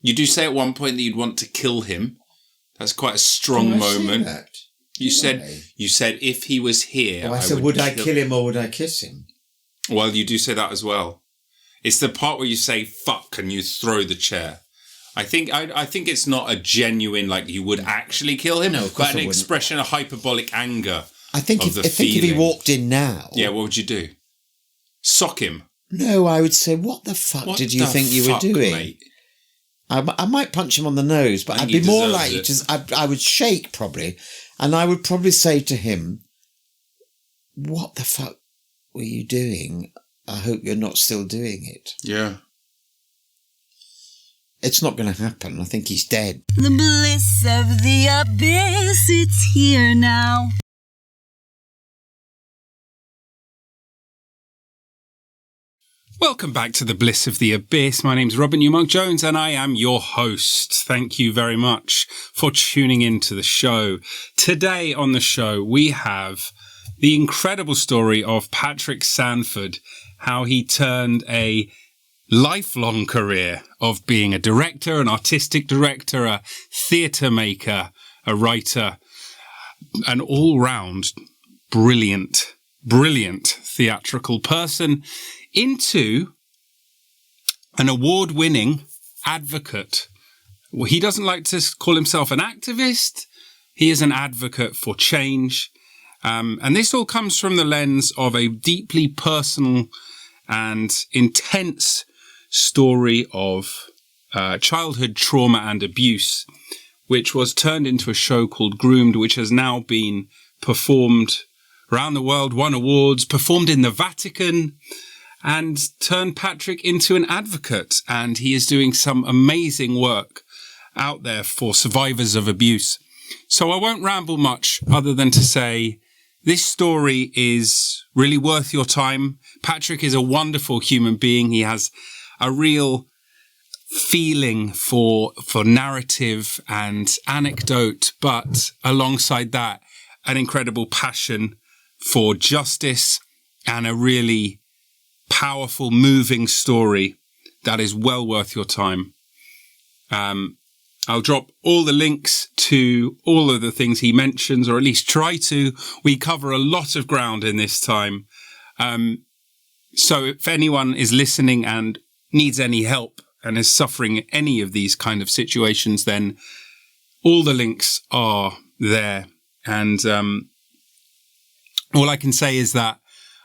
You do say at one point that you'd want to kill him. That's quite a strong moment. That? You said if he was here. I said, would I kill him or would I kiss him? Well, you do say that as well. It's the part where you say "fuck" and you throw the chair. I think it's not a genuine like you would actually kill him, but an expression of hyperbolic anger. I think if he walked in now, what would you do? Sock him? No, I would say, "What the fuck did you think you were doing?" Mate? I might punch him on the nose, but I'd be more likely to. I would shake probably, and I would probably say to him, "What the fuck were you doing? I hope you're not still doing it." Yeah. It's not going to happen. I think he's dead. The bliss of the abyss, it's here now. Welcome back to the Bliss of the Abyss. My name's Robin Newmark-Jones and I am your host. Thank you very much for tuning into the show. Today on the show, we have the incredible story of Patrick Sandford, how he turned a lifelong career of being a director, an artistic director, a theatre maker, a writer, an all-round brilliant theatrical person, into an award-winning advocate. Well, he doesn't like to call himself an activist. He is an advocate for change. And this all comes from the lens of a deeply personal and intense story of childhood trauma and abuse, which was turned into a show called Groomed, which has now been performed around the world, won awards, performed in the Vatican, and turned Patrick into an advocate. And he is doing some amazing work out there for survivors of abuse. So I won't ramble much other than to say this story is really worth your time. Patrick is a wonderful human being. He has a real feeling for narrative and anecdote, but alongside that, an incredible passion for justice and a really powerful, moving story that is well worth your time. I'll drop all the links to all of the things he mentions, or at least try to. We cover a lot of ground in this time. So if anyone is listening and needs any help and is suffering any of these kind of situations, then all the links are there. And all I can say is that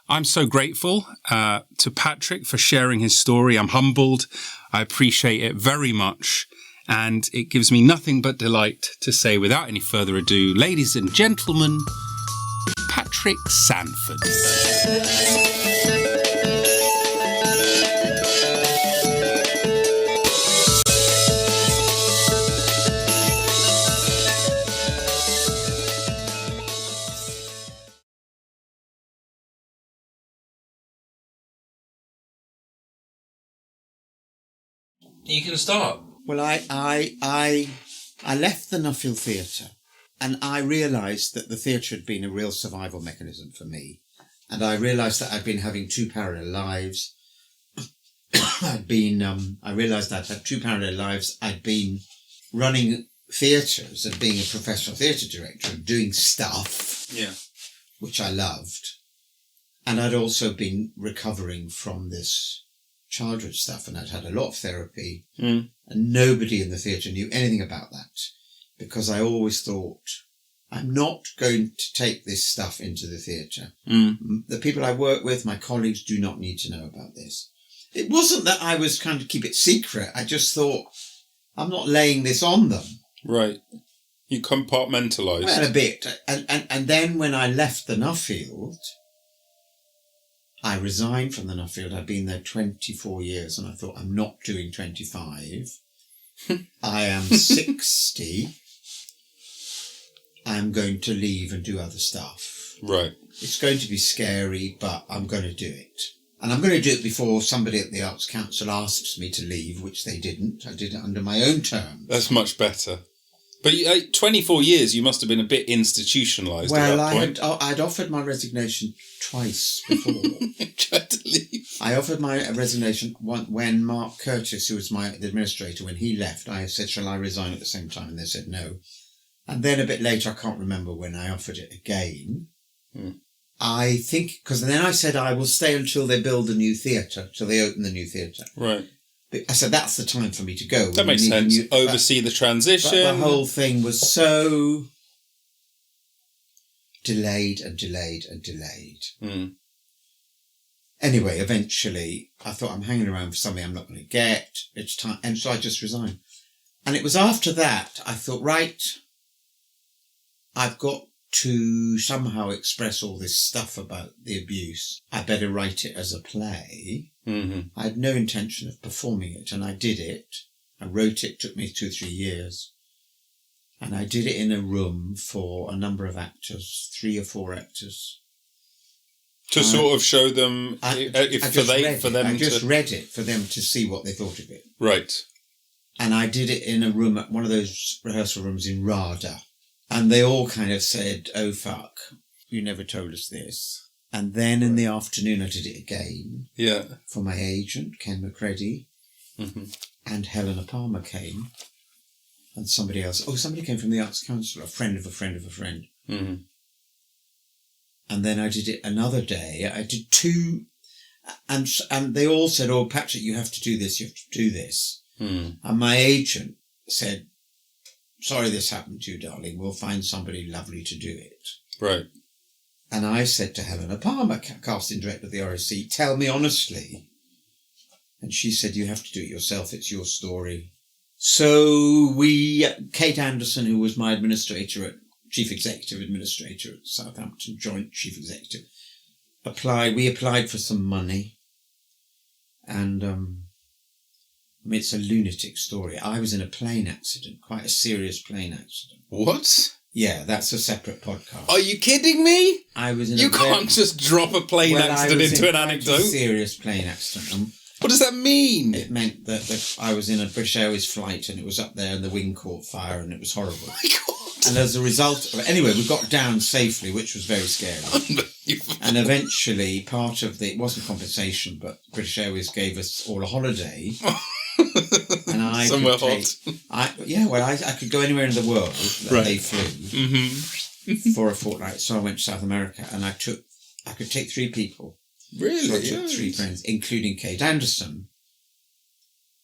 I'm so grateful to Patrick for sharing his story. I'm humbled. I appreciate it very much. And it gives me nothing but delight to say, without any further ado, ladies and gentlemen, Patrick Sandford. You can start. Well, I left the Nuffield Theatre and I realised that the theatre had been a real survival mechanism for me. And I realised that I'd been having two parallel lives. I realised I'd had two parallel lives. I'd been running theatres and being a professional theatre director and doing stuff, which I loved. And I'd also been recovering from this childhood stuff, and I'd had a lot of therapy, and nobody in the theatre knew anything about that, because I always thought, I'm not going to take this stuff into the theatre. The people I work with, my colleagues, do not need to know about this. It wasn't that I was trying to keep it secret. I just thought, I'm not laying this on them. Right. You compartmentalised. Well, a bit. And then when I left the Nuffield, I resigned from the Nuffield. I'd been there 24 years and I thought, I'm not doing 25. I am 60. I'm going to leave and do other stuff. Right. It's going to be scary, but I'm going to do it. And I'm going to do it before somebody at the Arts Council asks me to leave, which they didn't. I did it under my own terms. That's much better. But 24 years, you must have been a bit institutionalised at that point. I'd offered my resignation twice before. Tried to leave. I offered my resignation when Mark Curtis, who was the administrator, when he left, I said, shall I resign at the same time? And they said no. And then a bit later, I can't remember when I offered it again. I think, because then I said I will stay until they build a new theatre, till they open the new theatre. Right. I said, that's the time for me to go. That makes sense. Oversee the transition. But the whole thing was so delayed and delayed and delayed. Anyway, eventually, I thought, I'm hanging around for something I'm not going to get. It's time. And so I just resigned. And it was after that, I thought, right, I've got to somehow express all this stuff about the abuse. I better write it as a play. I had no intention of performing it, and I did it. I wrote it, took me 2 or 3 years. And I did it in a room for a number of actors, 3 or 4 actors. To sort of show them, I just read it for them to see what they thought of it. Right. And I did it in a room, one of those rehearsal rooms in RADA. And they all kind of said, oh, fuck, you never told us this. And then in the afternoon, I did it again. Yeah. For my agent, Ken McCready. And Helena Palmer came. And somebody else. Oh, somebody came from the Arts Council, a friend of a friend of a friend. And then I did it another day. I did 2. And they all said, oh, Patrick, you have to do this. You have to do this. And my agent said, sorry this happened to you, darling. We'll find somebody lovely to do it. Right. And I said to Helena Palmer, casting director of the RSC, tell me honestly. And she said, you have to do it yourself. It's your story. So Kate Anderson, who was my chief executive administrator at Southampton, joint chief executive, we applied for some money. And, it's a lunatic story. I was in a plane accident, quite a serious plane accident. What? Yeah, that's a separate podcast. Are you kidding me? I was in You can't just drop a plane accident into an anecdote. A serious plane accident. What does that mean? It meant that I was in a British Airways flight and it was up there and the wing caught fire and it was horrible. Oh my God. And as a result of it, anyway, we got down safely, which was very scary. And eventually, it wasn't compensation, but British Airways gave us all a holiday. And I somewhere hot. I could go anywhere in the world that they flew for a fortnight. So I went to South America, and I could take 3 people. Really? So I took 3 friends, including Kate Anderson,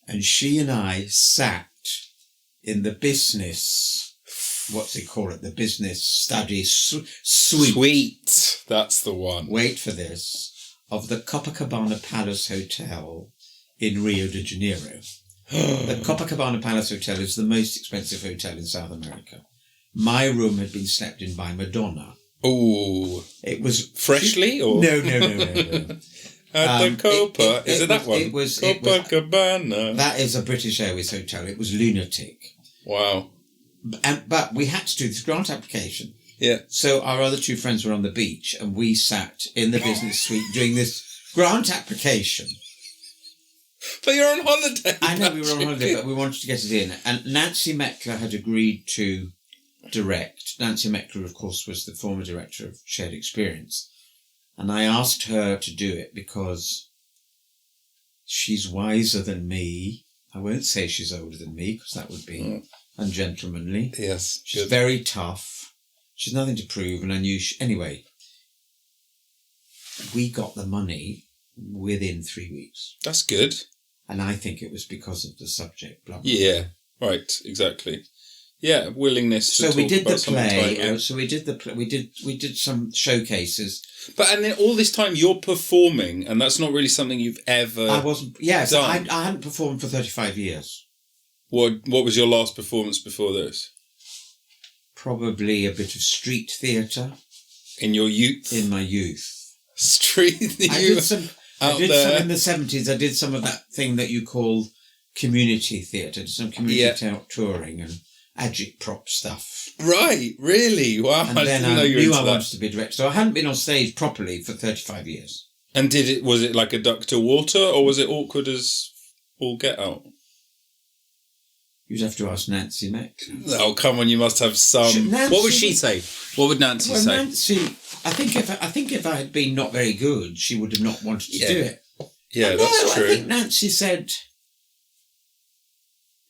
and she and I sat in the business. What's it called? The business study suite. That's the one. Wait for this. Of the Copacabana Palace Hotel in Rio de Janeiro. The Copacabana Palace Hotel is the most expensive hotel in South America. My room had been slept in by Madonna. Oh. It was... Freshly? Or? No. At the Copa. Is it that one? It was Copacabana. That is a British Airways hotel. It was lunatic. Wow. But we had to do this grant application. Yeah. So our other 2 friends were on the beach and we sat in the business suite doing this grant application. But you're on holiday. I know we were on holiday, but we wanted to get it in. And Nancy Meckler had agreed to direct. Nancy Meckler, of course, was the former director of Shared Experience. And I asked her to do it because she's wiser than me. I won't say she's older than me because that would be ungentlemanly. Yes. She's very tough. She's nothing to prove. And I knew anyway, we got the money within 3 weeks. That's good. And I think it was because of the subject. Blah, blah, yeah, right, exactly. Yeah, willingness to talk about something. We did some showcases. But and then all this time you're performing, and that's not really something you've ever done. I hadn't performed for 35 years. What was your last performance before this? Probably a bit of street theatre. In your youth? In my youth. Street theatre? I did some in the 70s. I did some of that thing that you call community theatre. I did some community touring and agitprop stuff. Right, really? Wow. And then I knew I wanted to be a director. So I hadn't been on stage properly for 35 years. And was it like a duck to water, or was it awkward as all get out? You'd have to ask Nancy Mack. Oh, come on! You must have some. What would she say? What would Nancy say? Nancy, I think if I had been not very good, she would have not wanted to do it. Yeah, that's true. I think Nancy said.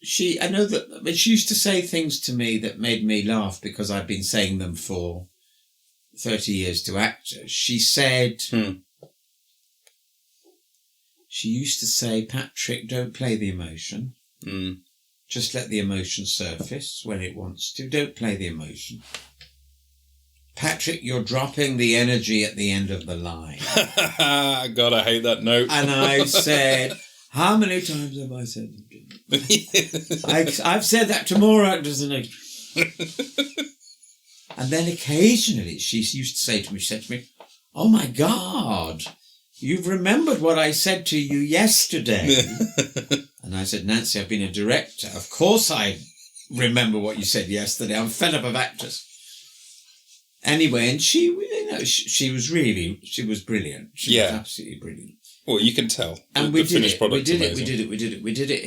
She used to say things to me that made me laugh because I've been saying them for 30 years to actors. She said, she used to say, Patrick, don't play the emotion. Just let the emotion surface when it wants to. Don't play the emotion. Patrick, you're dropping the energy at the end of the line. God, I hate that note. And I said, how many times have I said that? I've said that to more actors than actors. And then occasionally she used to say to me, oh my God, you've remembered what I said to you yesterday. And I said, Nancy, I've been a director. Of course I remember what you said yesterday. I'm fed up of actors. Anyway, and she was brilliant. She was absolutely brilliant. Well, you can tell. And we did it. We did it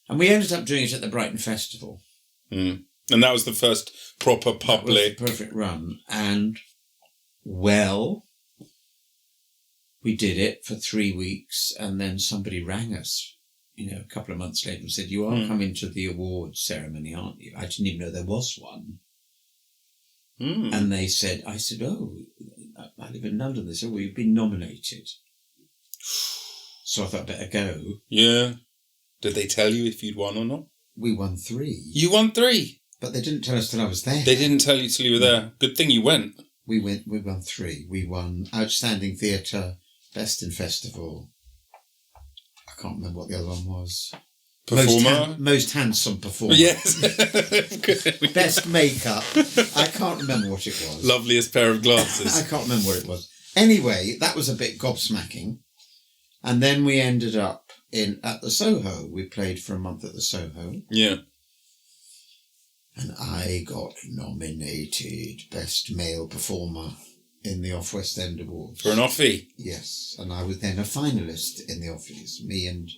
and we ended up doing it at the Brighton Festival. And that was the first proper public. Perfect run. And, well, we did it for 3 weeks and then somebody rang us, a couple of months later and said, you are coming to the awards ceremony, aren't you? I didn't even know there was one. And I said, oh, I live in London. They said, well, you've been nominated. So I thought I'd better go. Yeah. Did they tell you if you'd won or not? We won 3. You won 3? But they didn't tell us till I was there. They didn't tell you till you were there. Good thing you went. We won 3. We won Outstanding Theatre, Best in Festival. I can't remember what the other one was. Performer? Most handsome performer. Yes. Best makeup. I can't remember what it was. Loveliest pair of glasses. I can't remember what it was. Anyway, that was a bit gobsmacking. And then we ended up at the Soho. We played for a month at the Soho. Yeah. And I got nominated Best Male Performer in the Off West End Awards. For an Offie? Yes. And I was then a finalist in the Offies, me and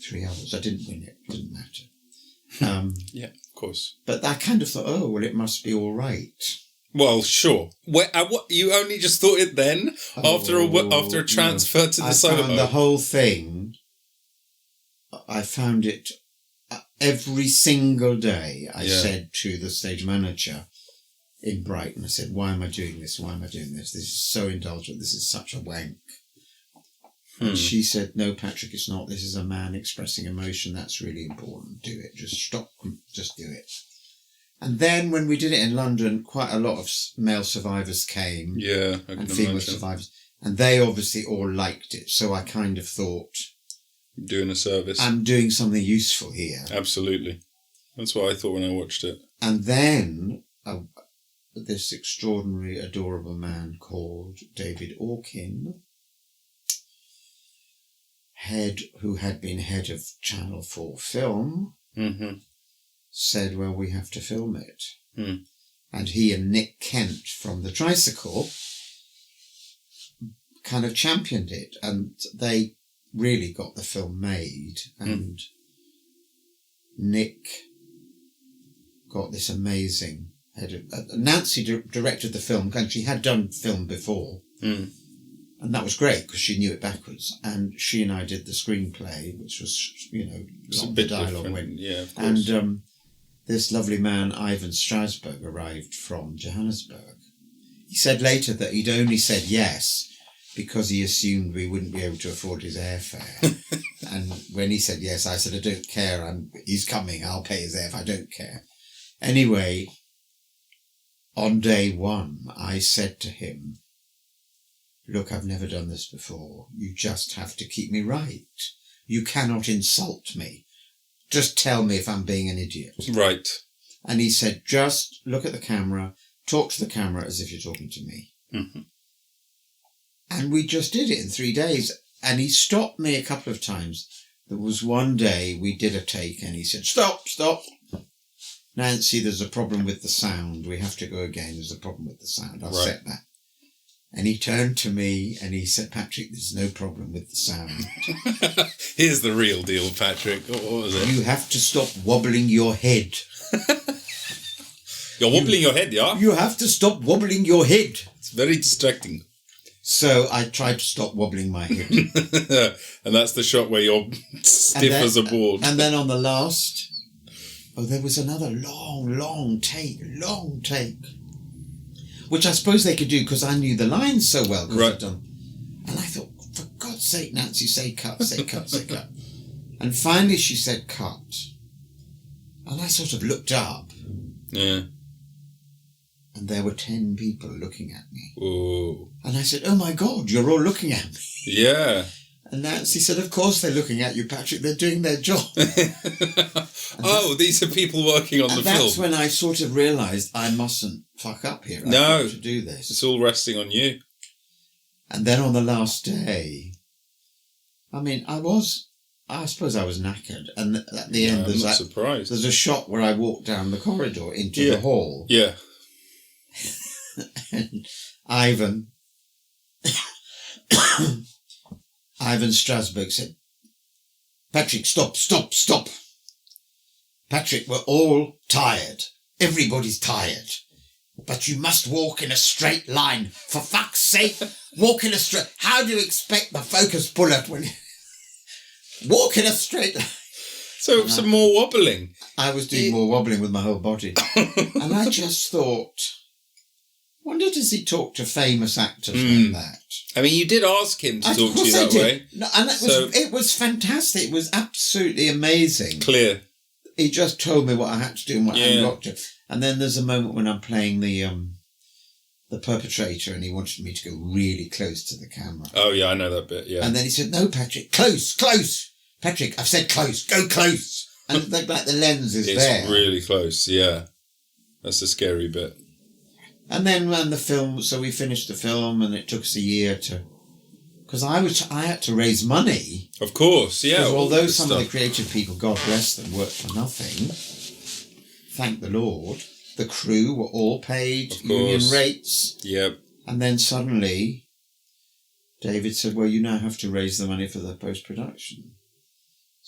3 others. I didn't win it. It didn't matter. Yeah, of course. But I kind of thought, oh, well, it must be all right. Well, sure. What you only just thought it then? After a transfer to the Soho? I found the whole thing, I found it every single day. I said to the stage manager in Brighton, I said, why am I doing this? Why am I doing this? This is so indulgent. This is such a wank. And she said, no, Patrick, it's not. This is a man expressing emotion. That's really important. Do it. Just stop. Just do it. And then when we did it in London, quite a lot of male survivors came. Yeah, I can and female survivors. And they obviously all liked it. So I kind of thought... Doing a service. I'm doing something useful here. Absolutely. That's what I thought when I watched it. And then this extraordinary, adorable man called David Orkin, who had been head of Channel 4 Film, said, well, we have to film it. And he and Nick Kent from The Tricycle kind of championed it. And they really got the film made. And Nick got this amazing head of... Nancy directed the film, and she had done film before. And that was great because she knew it backwards. And she and I did the screenplay, which was, a bit dialogue went. Yeah, of course. And this lovely man, Ivan Strasberg, arrived from Johannesburg. He said later that he'd only said yes because he assumed we wouldn't be able to afford his airfare. And when he said yes, I said, I don't care. He's coming. I'll pay his airfare. I don't care. Anyway, on day 1, I said to him, look, I've never done this before. You just have to keep me right. You cannot insult me. Just tell me if I'm being an idiot. Right. And he said, just look at the camera, talk to the camera as if you're talking to me. And we just did it in 3 days. And he stopped me a couple of times. There was one day we did a take and he said, stop. Nancy, there's a problem with the sound. We have to go again. There's a problem with the sound. I'll set that. And he turned to me and he said, Patrick, there's no problem with the sound. Here's the real deal, Patrick. What was it? You have to stop wobbling your head. You're wobbling your head, yeah? You have to stop wobbling your head. It's very distracting. So I tried to stop wobbling my head. And that's the shot where you're stiff as a board. And then on the last, there was another long take. Which I suppose they could do because I knew the lines so well. Right. And I thought, for God's sake, Nancy, say cut, say cut, say cut. And finally she said cut. And I sort of looked up. Yeah. And there were 10 people looking at me. Whoa. And I said, oh my God, you're all looking at me. Yeah. And Nancy said, of course they're looking at you, Patrick. They're doing their job. These are people working on the film. That's when I sort of realised I mustn't fuck up here. I've got to do this. It's all resting on you. And then on the last day, I mean, I suppose I was knackered. And at the end, I'm not surprised. There's a shot where I walk down the corridor into the hall. Yeah. And Ivan Strasberg said, Patrick, stop. Patrick, we're all tired. Everybody's tired. But you must walk in a straight line. For fuck's sake, walk in a straight... How do you expect the focus bullet when you... Walk in a straight line. So some more wobbling. I was doing more wobbling with my whole body. And I just thought... Wonder, does he talk to famous actors like that? I mean, you did ask him to talk to you that way. No, and it was fantastic. It was absolutely amazing. Clear. He just told me what I had to do and what I hadn't got to. And then there's a moment when I'm playing the perpetrator and he wanted me to go really close to the camera. Oh, yeah, I know that bit, yeah. And then he said, no, Patrick, close. Patrick, I've said close, go close. And like the lens is there. It's really close, yeah. That's the scary bit. And then ran the film, so we finished the film and it took us a year to... Because I had to raise money. Of course, yeah. Because although some of the creative people, God bless them, worked for nothing, thank the Lord, the crew were all paid union rates. Yep. And then suddenly, David said, well, you now have to raise the money for the post-production.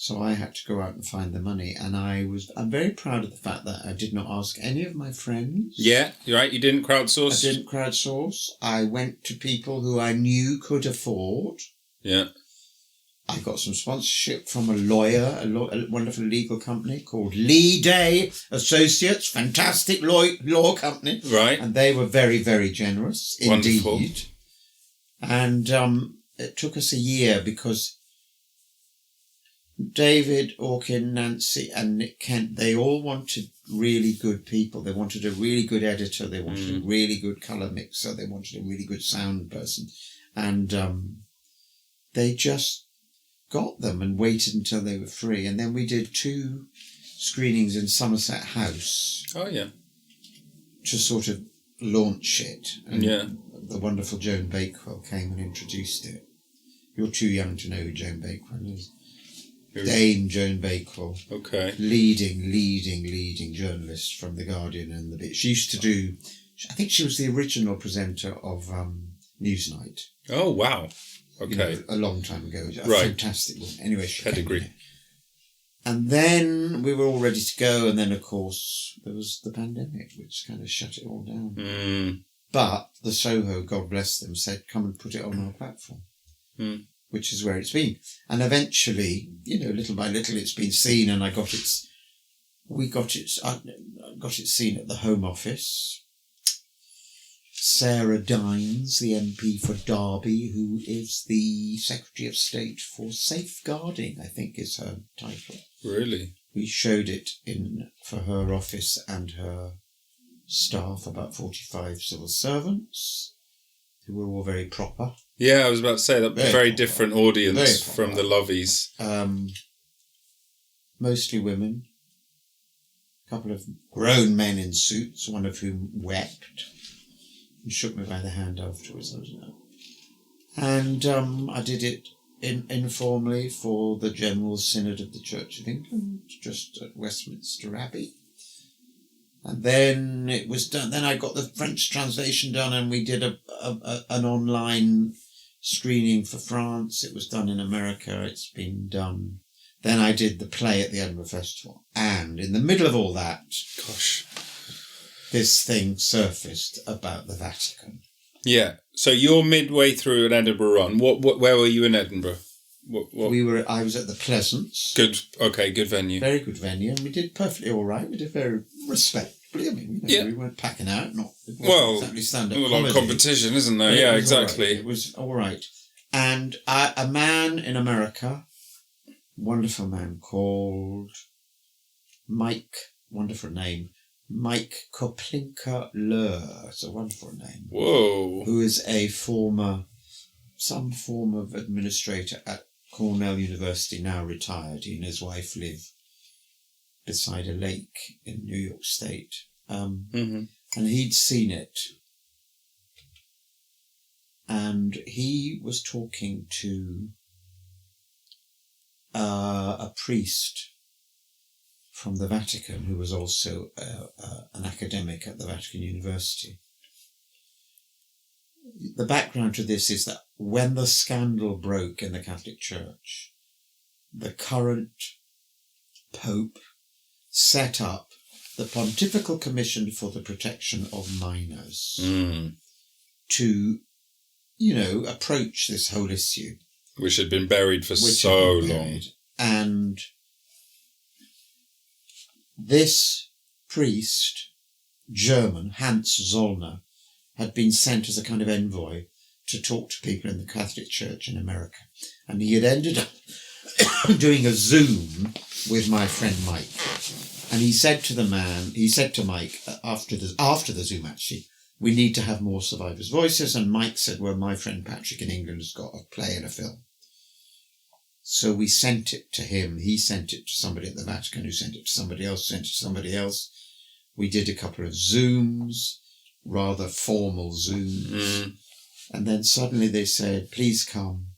So I had to go out and find the money. And I'm very proud of the fact that I did not ask any of my friends. Yeah, you're right. You didn't crowdsource. I didn't crowdsource. I went to people who I knew could afford. Yeah. I got some sponsorship from a lawyer, a wonderful legal company called Lee Day Associates, fantastic law company. Right. And they were very, very generous indeed. Wonderful. And it took us a year because David, Orkin, Nancy and Nick Kent, they all wanted really good people. They wanted a really good editor. They wanted a really good colour mixer. They wanted a really good sound person. And they just got them and waited until they were free. And then we did 2 screenings in Somerset House. Oh, yeah. To sort of launch it. And yeah. The wonderful Joan Bakewell came and introduced it. You're too young to know who Joan Bakewell is. Dame Joan Bakewell. Okay. Leading journalist from The Guardian and the bit. She used to do, I think she was the original presenter of Newsnight. Oh, wow. Okay. A long time ago. A right. Fantastic woman. Anyway, she pedigree. came. And then we were all ready to go. And then, of course, there was the pandemic, which kind of shut it all down. But the Soho, God bless them, said, come and put it on our platform. Which is where it's been. And eventually, little by little, it's been seen, and I got it seen at the Home Office. Sarah Dines, the MP for Derby, who is the Secretary of State for Safeguarding, I think is her title. Really? We showed it for her office and her staff, about 45 civil servants, who were all very proper. Yeah, I was about to say that very different audience from the Lovies. Mostly women. A couple of grown men in suits, one of whom wept and shook me by the hand afterwards. And I did it informally for the General Synod of the Church of England, just at Westminster Abbey. And then it was done. Then I got the French translation done, and we did an online screening for France. It was done in America. It's been done. Then I did the play at the Edinburgh Festival. And in the middle of all that, this thing surfaced about the Vatican. Yeah. So you're midway through an Edinburgh run. Where were you in Edinburgh? I was at the Pleasance. Good. Okay. Good venue. Very good venue, and we did perfectly all right. We did very respectably. I mean, we weren't packing out. Exactly stand-up a lot of competition, isn't there? Yeah, exactly. It was all right. And a man in America, wonderful man called Mike. Wonderful name. Mike Koplinka-Lur. It's a wonderful name. Whoa. Who is some form of administrator at Cornell University, now retired. He and his wife live beside a lake in New York State. And he'd seen it. And he was talking to a priest from the Vatican, who was also an academic at the Vatican University. The background to this is that when the scandal broke in the Catholic Church, the current Pope set up the Pontifical Commission for the Protection of Minors to, approach this whole issue. Which had been buried for so long. And this priest, German, Hans Zollner, had been sent as a kind of envoy to talk to people in the Catholic Church in America. And he had ended up doing a Zoom with my friend Mike. And he said to Mike, after the Zoom actually, we need to have more survivors' voices. And Mike said, well, my friend Patrick in England has got a play and a film. So we sent it to him. He sent it to somebody at the Vatican, who sent it to somebody else, sent it to somebody else. We did a couple of Zooms, rather formal Zooms. And then suddenly they said, please come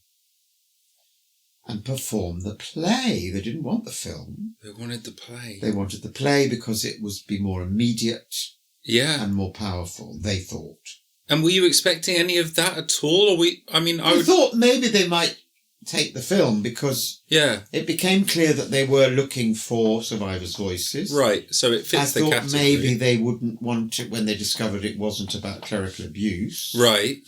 and perform the play. They didn't want the film. They wanted the play. They wanted the play because it would be more immediate and more powerful, they thought. And were you expecting any of that at all? Or I thought maybe they might take the film because it became clear that they were looking for survivors' voices. Right, so it fits the category. I thought maybe they wouldn't want it when they discovered it wasn't about clerical abuse. Right.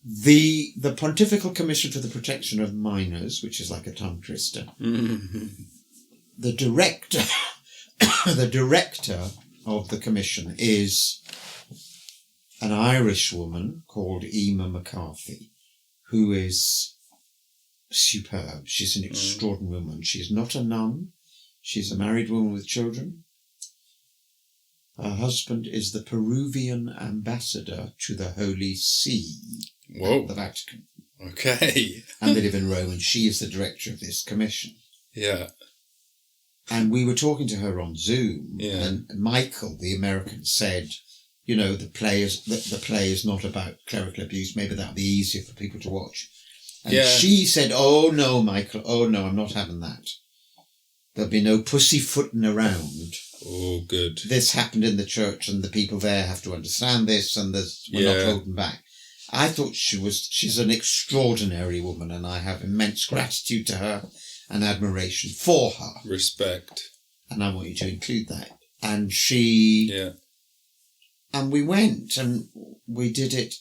The Pontifical Commission for the Protection of Minors, which is like a tongue twister. The director of the commission is an Irish woman called Emma McCarthy, who is superb. She's an extraordinary woman. She's not a nun. She's a married woman with children. Her husband is the Peruvian ambassador to the Holy See at the Vatican. Okay. And they live in Rome, and she is the director of this commission. Yeah. And we were talking to her on Zoom, and Michael, the American, said, the play is not about clerical abuse. Maybe that'll be easier for people to watch. And she said, oh, no, Michael. Oh, no, I'm not having that. There'll be no pussyfooting around. Oh, good. This happened in the church, and the people there have to understand this, and we're not holding back. I thought she's an extraordinary woman, and I have immense gratitude to her and admiration for her. Respect. And I want you to include that. And she... Yeah. And we went, and we did it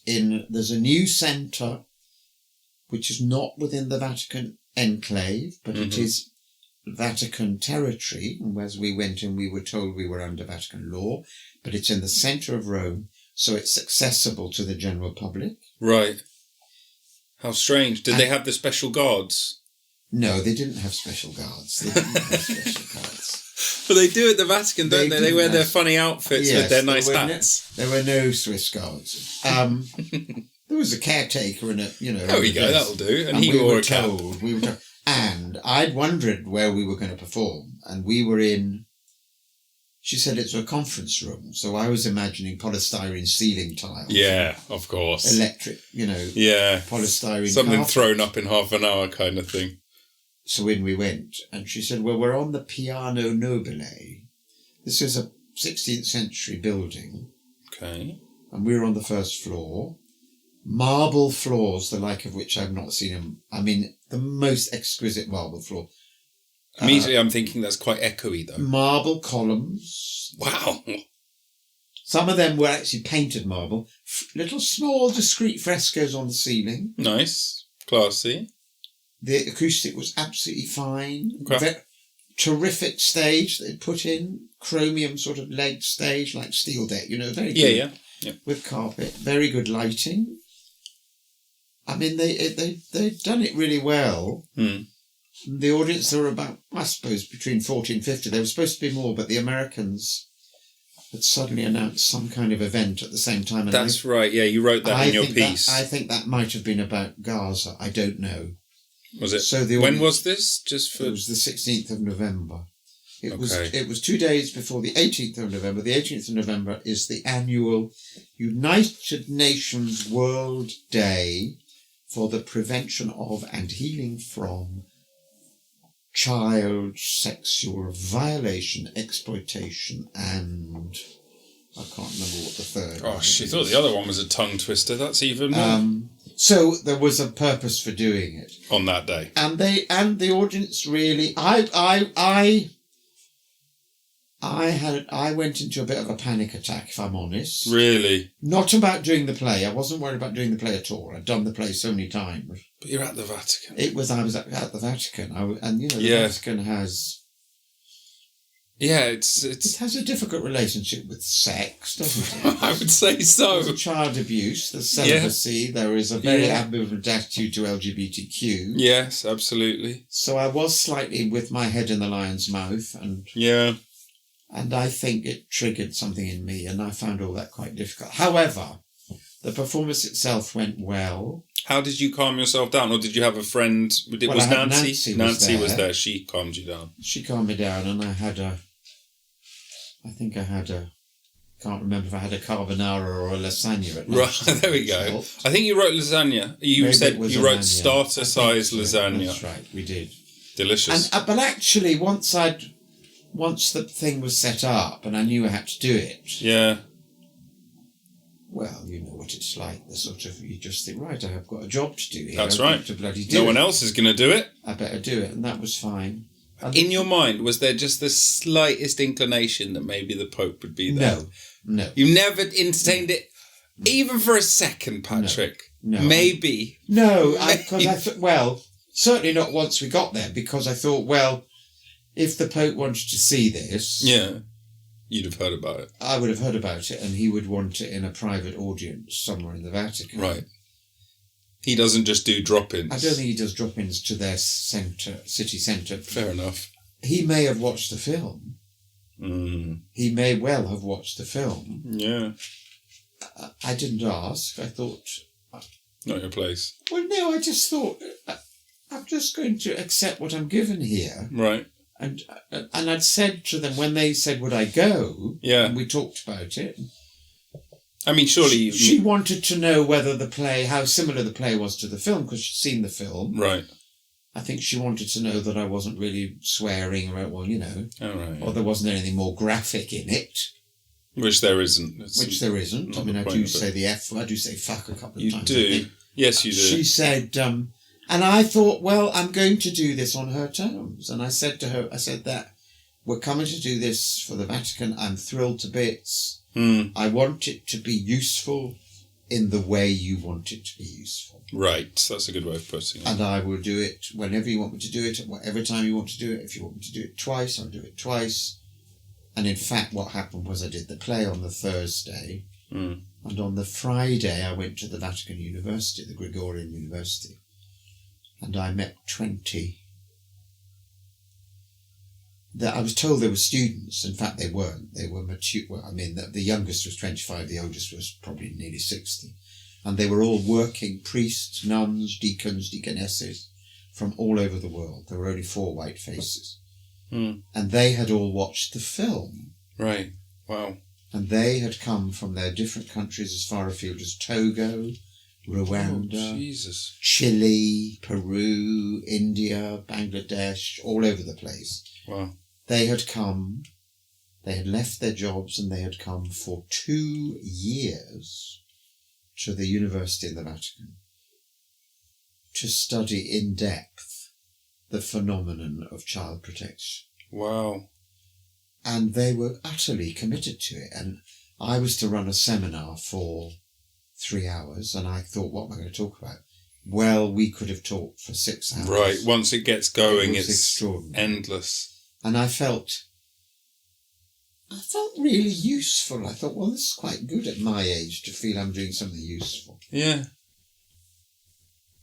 there's a new centre, which is not within the Vatican enclave, but it is Vatican territory. And as we went in, we were told we were under Vatican law, but it's in the centre of Rome, so it's accessible to the general public. Right. How strange. Did they have the special guards? No, they didn't have special guards. But they do at the Vatican, don't they? They wear their funny outfits with their nice hats. There were no Swiss guards. There was a caretaker and There we go, that'll do. And he wore a cap. We were told. And I'd wondered where we were going to perform. And we were in... She said it's a conference room. So I was imagining polystyrene ceiling tiles. Yeah, of course. Electric, Yeah. Polystyrene something carpet. Thrown up in half an hour kind of thing. So in we went. And she said, well, we're on the Piano Nobile. This is a 16th century building. Okay. And we were on the first floor. Marble floors, the like of which I've not seen. I mean, the most exquisite marble floor. Immediately I'm thinking that's quite echoey, though. Marble columns. Wow. Some of them were actually painted marble. Little small discreet frescoes on the ceiling. Nice. Classy. The acoustic was absolutely fine. Okay. Terrific stage they'd put in. Chromium sort of leg stage, like steel deck, very good. Yeah. With carpet. Very good lighting. I mean, they'd done it really well. The audience, there were about, I suppose, between 40 and 50. There were supposed to be more, but the Americans had suddenly announced some kind of event at the same time. And That's right. Yeah, you wrote that in your piece. I think that might have been about Gaza. I don't know. Was it? So when was this? It was the 16th of November. It Okay. was 2 days before the 18th of November. The 18th of November is the annual United Nations World Day for the prevention of and healing from child sexual violation, exploitation, and I can't remember what the third. Oh, she thought the other one was a tongue twister. That's even more. So there was a purpose for doing it On that day. and the audience really. I went into a bit of a panic attack, if I'm honest. Really? Not about doing the play. I wasn't worried about doing the play at all. I'd done the play so many times. But you're at the Vatican. I was at the Vatican, the Yeah. Vatican has. Yeah, It has a difficult relationship with sex, doesn't it? I would say so. There's child abuse, there's celibacy, there is a very ambivalent attitude to LGBTQ. Yes, absolutely. So I was slightly with my head in the lion's mouth, and I think it triggered something in me, and I found all that quite difficult. However, the performance itself went well. How did you calm yourself down? Or did you have a friend? Was I had Nancy? Nancy was there. She calmed you down. She calmed me down, and I can't remember if I had a carbonara or a lasagna at lunch. Right, there we go. I think you wrote lasagna. You Maybe said it was you wrote lasagna. starter-size lasagna. That's right, we did. Delicious. And but actually, once the thing was set up and I knew I had to do it, yeah. well, you know what it's like. The sort of, you just think, right, I've got a job to do here. That's I've right. got to bloody do No it. one else is going to do it. I better do it, and that was fine. And In your mind, was there just the slightest inclination that maybe the Pope would be there? No. You never entertained it, even for a second, Patrick. No. Maybe. No, because I thought, well, certainly not once we got there, because I thought, well, if the Pope wanted to see this, Yeah. You'd have heard about it. I would have heard about it, and he would want it in a private audience somewhere in the Vatican. Right. He doesn't just do drop-ins. I don't think he does drop-ins to their city centre. Fair enough. He may have watched the film. He may well have watched the film. Yeah. I didn't ask. I thought... Not your place. Well, no, I just thought, I'm just going to accept what I'm given here. Right. And I'd said to them, when they said, would I go? Yeah. And we talked about it. I mean, surely... She wanted to know whether the play, how similar the play was to the film, because she'd seen the film. Right. I think she wanted to know that I wasn't really swearing, or, well, you know. All right. Or there wasn't anything more graphic in it. Which there isn't. Which there isn't. I mean, I do say the F word, I do say fuck a couple of times. You do. Yes, you do. She said, and I thought, well, I'm going to do this on her terms. And I said to her, that we're coming to do this for the Vatican. I'm thrilled to bits. I want it to be useful in the way you want it to be useful. Right. That's a good way of putting it. And I will do it whenever you want me to do it, at whatever time you want to do it. If you want me to do it twice, I'll do it twice. And in fact, what happened was I did the play on the Thursday. And on the Friday, I went to the Vatican University, the Gregorian University. And I met 20. I was told they were students. In fact, they weren't. They were mature. Well, I mean, the youngest was 25. The oldest was probably nearly 60. And they were all working priests, nuns, deacons, deaconesses from all over the world. There were only 4 white faces. And they had all watched the film. Right. Wow. And they had come from their different countries as far afield as Togo, Rwanda, Jesus. Chile, Peru, India, Bangladesh, all over the place. Wow. They had come They had left their jobs and they had come for 2 years to the university in the Vatican to study in depth the phenomenon of child protection. Wow. And they were utterly committed to it. And I was to run a seminar for 3 hours, and I thought, what am I going to talk about? Well, we could have talked for 6 hours. Right. Once it gets going, it's extraordinary. endless. And I felt really useful. I thought, well, this is quite good at my age to feel I'm doing something useful. Yeah.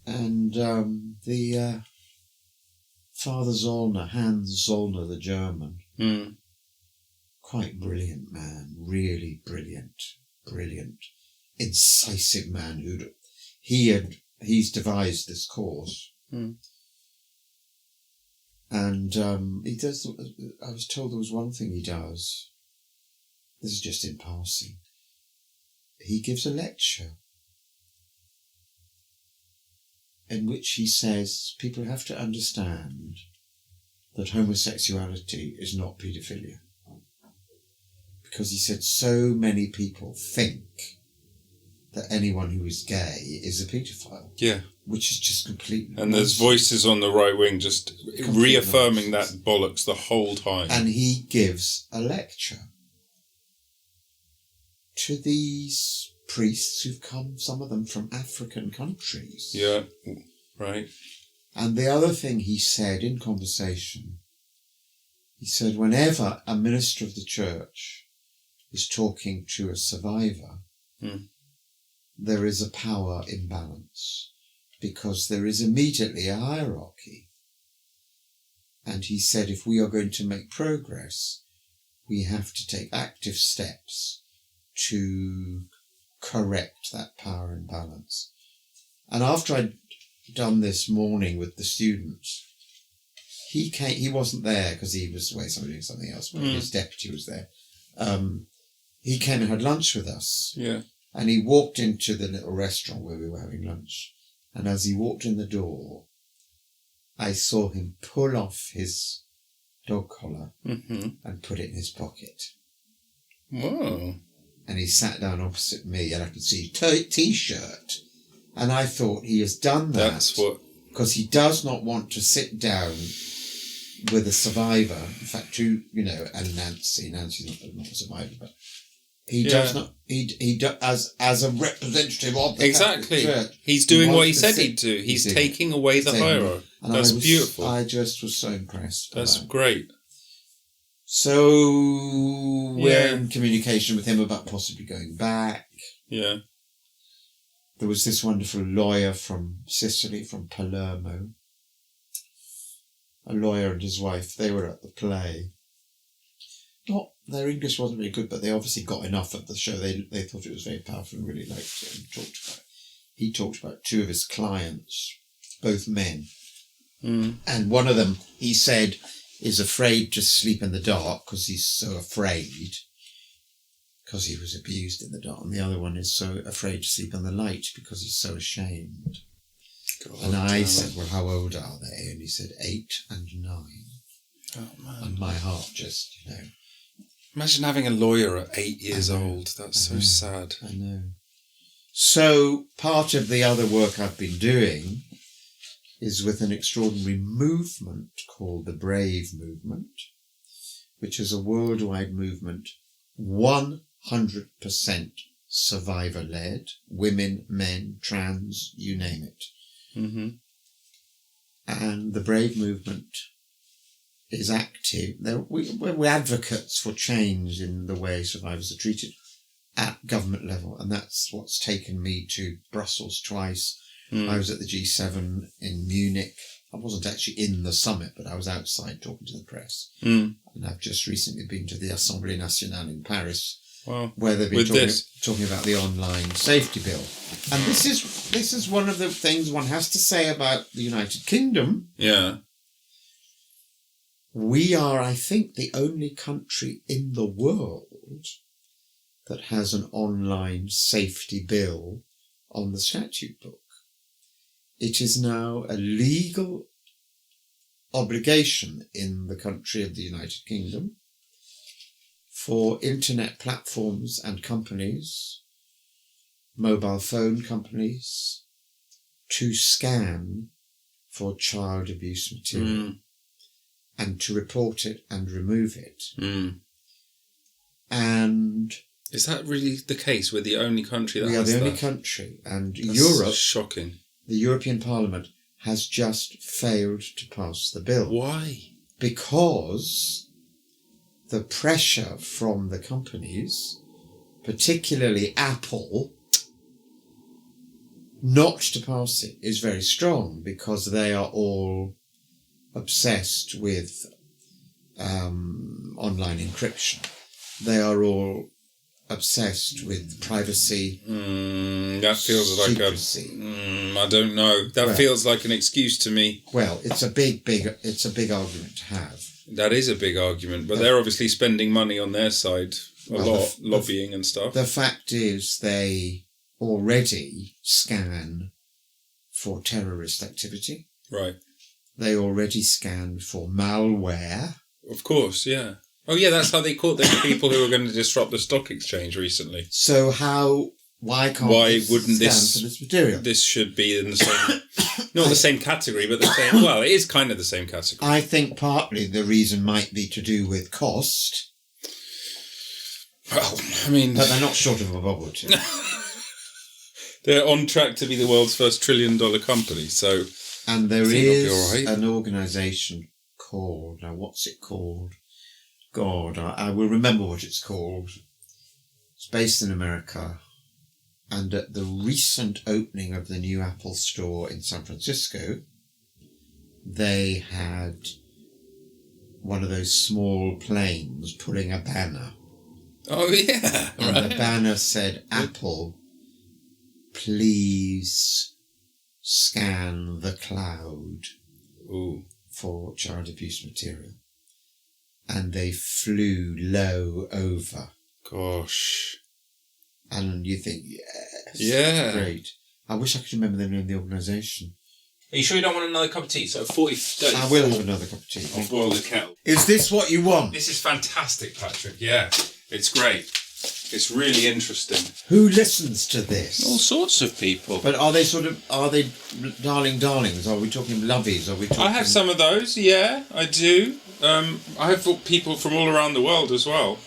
And the Father Zollner, Hans Zollner, the German, quite brilliant man, really brilliant, incisive man he's devised this course. And he does, I was told there was one thing he does, this is just in passing, he gives a lecture in which he says people have to understand that homosexuality is not paedophilia. Because he said so many people think that anyone who is gay is a paedophile. Yeah. Which is just completely And there's voices on the right wing just reaffirming that bollocks the whole time. And he gives a lecture to these priests who've come, some of them from African countries. Yeah, right. And the other thing he said in conversation, he said whenever a minister of the church is talking to a survivor, there is a power imbalance because there is immediately a hierarchy. And he said if we are going to make progress, we have to take active steps to correct that power imbalance. And after I'd done this morning with the students, he came. He wasn't there because he was away doing something else, but his deputy was there. He came and had lunch with us. Yeah. And he walked into the little restaurant where we were having lunch. And as he walked in the door, I saw him pull off his dog collar and put it in his pocket. Whoa. And he sat down opposite me, and I could see T-shirt. And I thought he has done that. That's what... Because he does not want to sit down with a survivor. In fact, and Nancy's not a survivor, but he does not. He as a representative of the exactly. Catholic Church. He's doing what he said he'd do. He's taking away the hierarchy. That's beautiful. I just was so impressed. That's great. So we're in communication with him about possibly going back. Yeah. There was this wonderful lawyer from Sicily, from Palermo. A lawyer and his wife, they were at the play. Their English wasn't very good, but they obviously got enough at the show. They thought it was very powerful and really liked it and talked about it. He talked about 2 of his clients, both men. And one of them, he said, is afraid to sleep in the dark because he's so afraid because he was abused in the dark. And the other one is so afraid to sleep in the light because he's so ashamed. God, and I said, well, how old are they? And he said 8 and 9. Oh, man. And my heart just, Imagine having a lawyer at 8 years old. That's so sad. I know. So part of the other work I've been doing is with an extraordinary movement called the Brave Movement, which is a worldwide movement, 100% survivor-led, women, men, trans, you name it. And the Brave Movement is active. We're advocates for change in the way survivors are treated at government level, and that's what's taken me to Brussels twice. I was at the G7 in Munich. I wasn't actually in the summit, but I was outside talking to the press. And I've just recently been to the Assemblée Nationale in Paris, where they've been talking about the online safety bill. And this is one of the things one has to say about the United Kingdom. Yeah. We are, I think, the only country in the world that has an online safety bill on the statute book. It is now a legal obligation in the country of the United Kingdom for internet platforms and companies, mobile phone companies, to scan for child abuse material and to report it and remove it. And is that really the case? We're the only country that has that? We are the only country. And That's Europe, shocking. The European Parliament has just failed to pass the bill. Why? Because the pressure from the companies, particularly Apple, not to pass it is very strong, because they are all obsessed with online encryption. They are all obsessed with privacy. That feels secrecy. like I don't know. That feels like an excuse to me. Well, it's a big argument to have. That is a big argument, but they're obviously spending money on their side a lot, lobbying and stuff. The fact is they already scan for terrorist activity. Right. They already scan for malware. Of course, yeah. Oh, yeah, that's how they caught the people who were going to disrupt the stock exchange recently. So why wouldn't this for this material? This should be in the same, not the same category, but the same. Well, it is kind of the same category. I think partly the reason might be to do with cost. Well, I mean, but they're not short of a bubble tin. They're on track to be the world's first $1 trillion company. So, and there is an organisation called, now what's it called? God, I will remember what it's called. It's based in America. And at the recent opening of the new Apple store in San Francisco, they had one of those small planes pulling a banner. Oh, yeah. And the banner said, Apple, please scan the cloud for child abuse material. And they flew low over. Gosh. And you think, yes. Yeah. Great. I wish I could remember the name of the organisation. Are you sure you don't want another cup of tea? So 40... I will have another cup of tea. I'll boil the kettle. Is this what you want? This is fantastic, Patrick. Yeah. It's great. It's really interesting. Who listens to this? All sorts of people. But are they darlings? Are we talking lovies? Are we talking... I have some of those, yeah, I do. I have people from all around the world as well.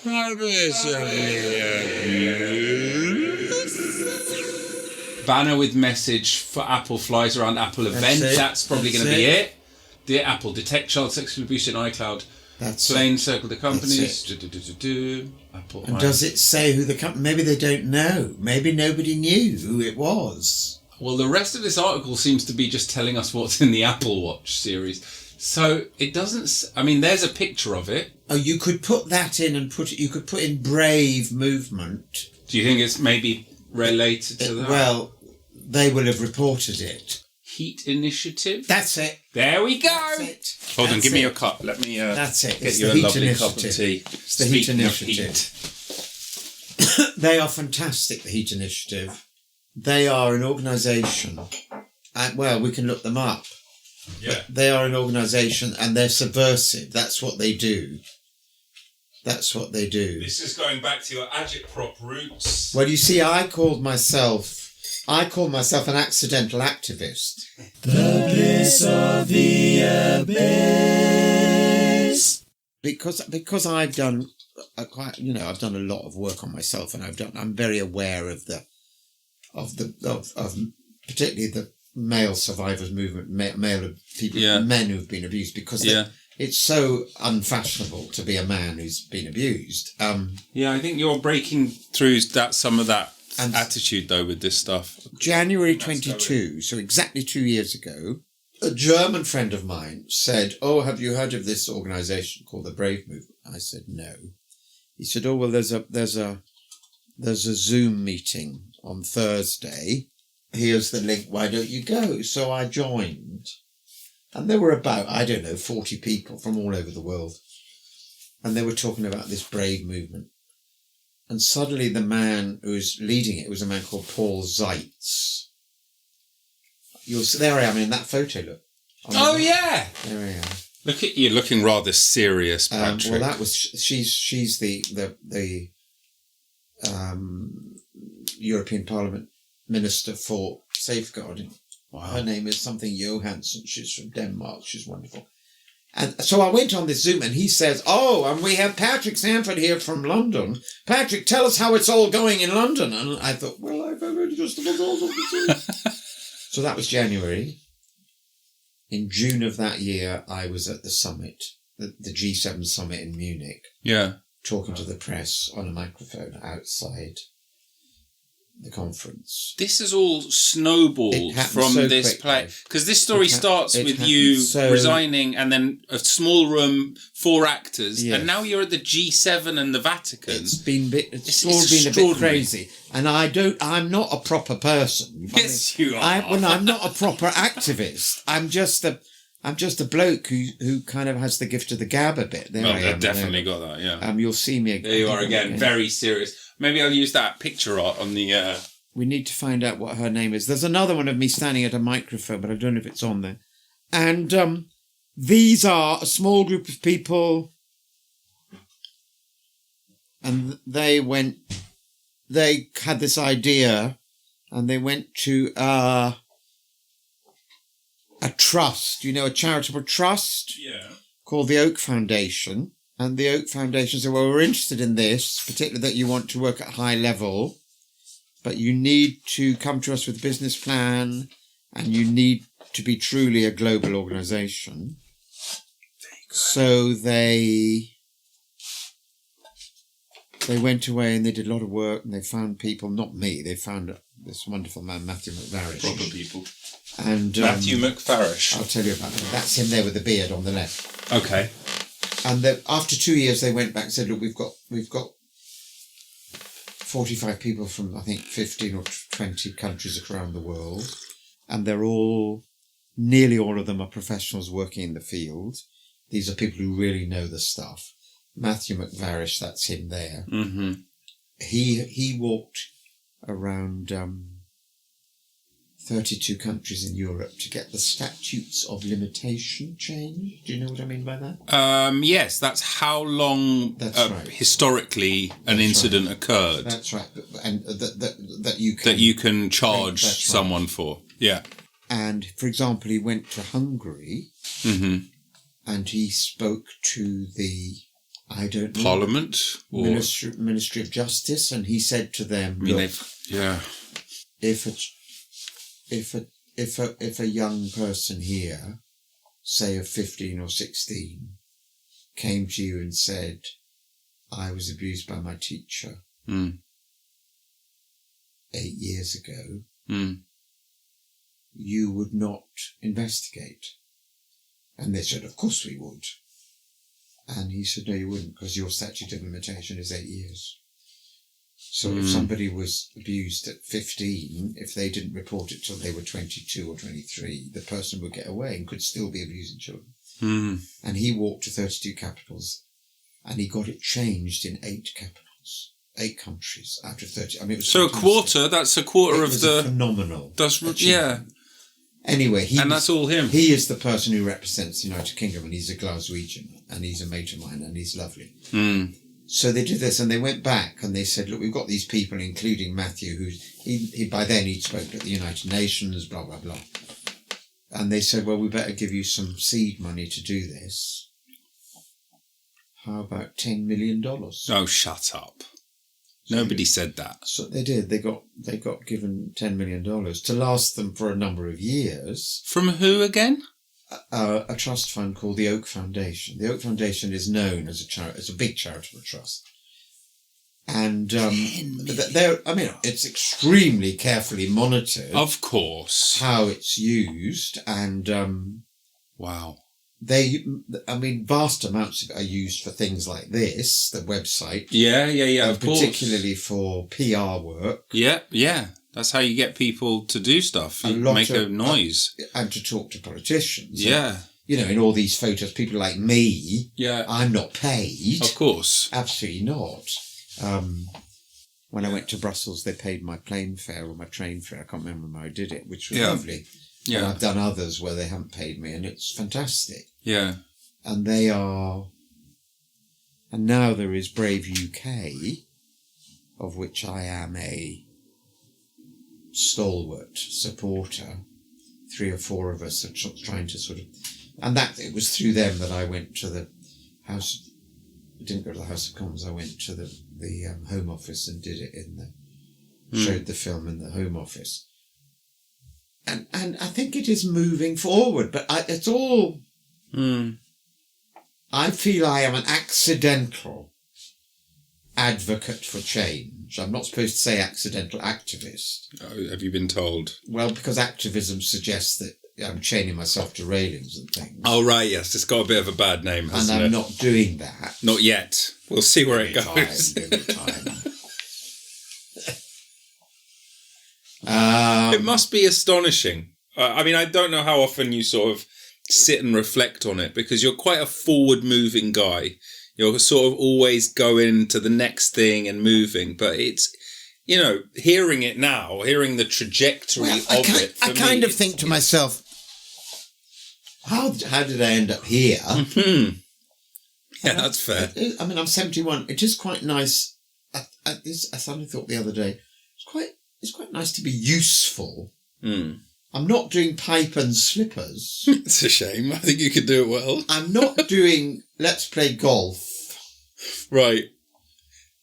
Banner with message for Apple flies around Apple event. That's probably going to be it. Dear Apple, detect child sexual abuse in iCloud. That's Plain circle the companies. Apple. And does it say who the company? Maybe they don't know. Maybe nobody knew who it was. Well, the rest of this article seems to be just telling us what's in the Apple Watch series. So it doesn't. I mean, there's a picture of it. Oh, you could put that in and you could put in Brave Movement. Do you think it's maybe related to that? Well, they will have reported it. Heat Initiative? That's it. There we go. That's it. Hold on, give me your cup. Let me That's it. get you a lovely cup of tea. It's the Heat Initiative. They are fantastic, the Heat Initiative. They are an organisation. Well, we can look them up. Yeah. They are an organisation and they're subversive. That's what they do. That's what they do. This is going back to your agitprop roots. Well, you see, I call myself an accidental activist. The bliss of the abyss. Because I've done I've done a lot of work on myself, and I'm very aware of particularly the male survivors movement, male people, men who've been abused, because it's so unfashionable to be a man who's been abused. I think you're breaking through some of that attitude though with this stuff. January 22, so exactly 2 years ago, a German friend of mine said, "Oh, have you heard of this organisation called the Brave Movement?" I said, "No." He said, "Oh, well, there's a Zoom meeting on Thursday. Here's the link. Why don't you go?" So I joined, and there were about 40 people from all over the world, and they were talking about this Brave Movement. And suddenly the man who was leading it was a man called Paul Zeitz. There I am in that photo, look. Oh, yeah. There I am. Look at you, looking rather serious, Patrick. Well, that was she's the European Parliament Minister for Safeguarding. Wow. Her name is something Johansson. She's from Denmark. She's wonderful. And so I went on this Zoom and he says, and we have Patrick Sandford here from London. Patrick, tell us how it's all going in London. And I thought, well, I've only just about all of the So that was January. In June of that year, I was at the summit, the G7 summit in Munich. Yeah. Talking to the press on a microphone outside the conference. This is all snowballed from so this quickly. play. Because this story starts with happened you so- resigning and then a small room, 4 actors, Yes. and now you're at the G7 and the Vatican. It's all It's been a bit extraordinary. crazy. And I'm not a proper person. Yes, you are. I'm not a proper activist. I'm just a bloke who kind of has the gift of the gab a bit. There I Well, am. definitely got that, yeah. You'll see me again. There you are again, very serious. Maybe I'll use that picture art on the... We need to find out what her name is. There's another one of me standing at a microphone, but I don't know if it's on there. And these are a small group of people, and they had this idea, and they went to a trust, a charitable trust called the Oak Foundation. And the Oak Foundation said, well, we're interested in this, particularly that you want to work at high level, but you need to come to us with a business plan and you need to be truly a global organisation. So they went away and they did a lot of work and they found people, not me, they found this wonderful man, Matthew McVarish. Proper people. And Matthew McVarish. I'll tell you about him. That's him there with the beard on the left. Okay. And after 2 years, they went back and said, look, we've got 45 people from, I think, 15 or 20 countries around the world. And nearly all of them are professionals working in the field. These are people who really know the stuff. Matthew McVarish, that's him there. Mm-hmm. He walked around 32 countries in Europe to get the statutes of limitation changed. Do you know what I mean by that? Yes, that's how long right. historically an incident occurred. That's right, and that you can charge That's right. someone for. Yeah. And for example, he went to Hungary, and he spoke to the Parliament or Ministry of Justice, and he said to them, "Look, if a young person here, say of 15 or 16, came to you and said, I was abused by my teacher 8 years ago, you would not investigate." And they said, of course we would. And he said, no, you wouldn't, because your statute of limitation is 8 years. So if somebody was abused at 15, if they didn't report it till they were 22 or 23, the person would get away and could still be abusing children. And he walked to 32 capitals, and he got it changed in 8 capitals, 8 countries out of 30. I mean, it was so a fantastic. quarter. That's a quarter It of was the phenomenal. That's achievement. yeah. Anyway, that's all him. He is the person who represents the United Kingdom, and he's a Glaswegian, and he's a mate of mine, and he's lovely. So they did this, and they went back, and they said, look, we've got these people, including Matthew, he by then he'd spoken at the United Nations, blah, blah, blah. And they said, well, we better give you some seed money to do this. How about $10 million? Oh, shut up. Nobody said that. So they did. They got given $10 million to last them for a number of years. From who again? A trust fund called the Oak Foundation. The Oak Foundation is known as a big charitable trust, and it's extremely carefully monitored. Of course, how it's used, and wow. Vast amounts of it are used for things like this, the website. Yeah, of course. Particularly for PR work. Yeah. That's how you get people to do stuff. You make a noise. And to talk to politicians. Yeah. And, in all these photos, people like me. Yeah. I'm not paid. Of course. Absolutely not. When I went to Brussels, they paid my plane fare or my train fare. I can't remember how I did it, which was lovely. Yeah. And I've done others where they haven't paid me, and it's fantastic. Yeah. And they are... And now there is Brave UK, of which I am a stalwart supporter. 3 or 4 of us are trying to sort of... And that it was through them that I went to the House... I didn't go to the House of Commons. I went to the Home Office and did it in the... Showed the film in the Home Office. And I think it is moving forward, but it's all... I feel I am an accidental advocate for change. I'm not supposed to say accidental activist. Oh, have you been told? Well, because activism suggests that I'm chaining myself to railings and things. Oh, right, yes. It's got a bit of a bad name, hasn't it? And I'm not doing that. Not yet. We'll see where it goes. Give me time. It must be astonishing. I mean, I don't know how often you sort of sit and reflect on it, because you're quite a forward-moving guy. You're sort of always going to the next thing and moving. But it's, you know, hearing it now, hearing the trajectory of it. I kind of think to myself, how did I end up here? Mm-hmm. Yeah, that's fair. I mean, I'm 71. It is quite nice. I suddenly thought the other day, it's quite nice to be useful. I'm not doing pipe and slippers. It's a shame. I think you could do it well. I'm not doing let's play golf. Right.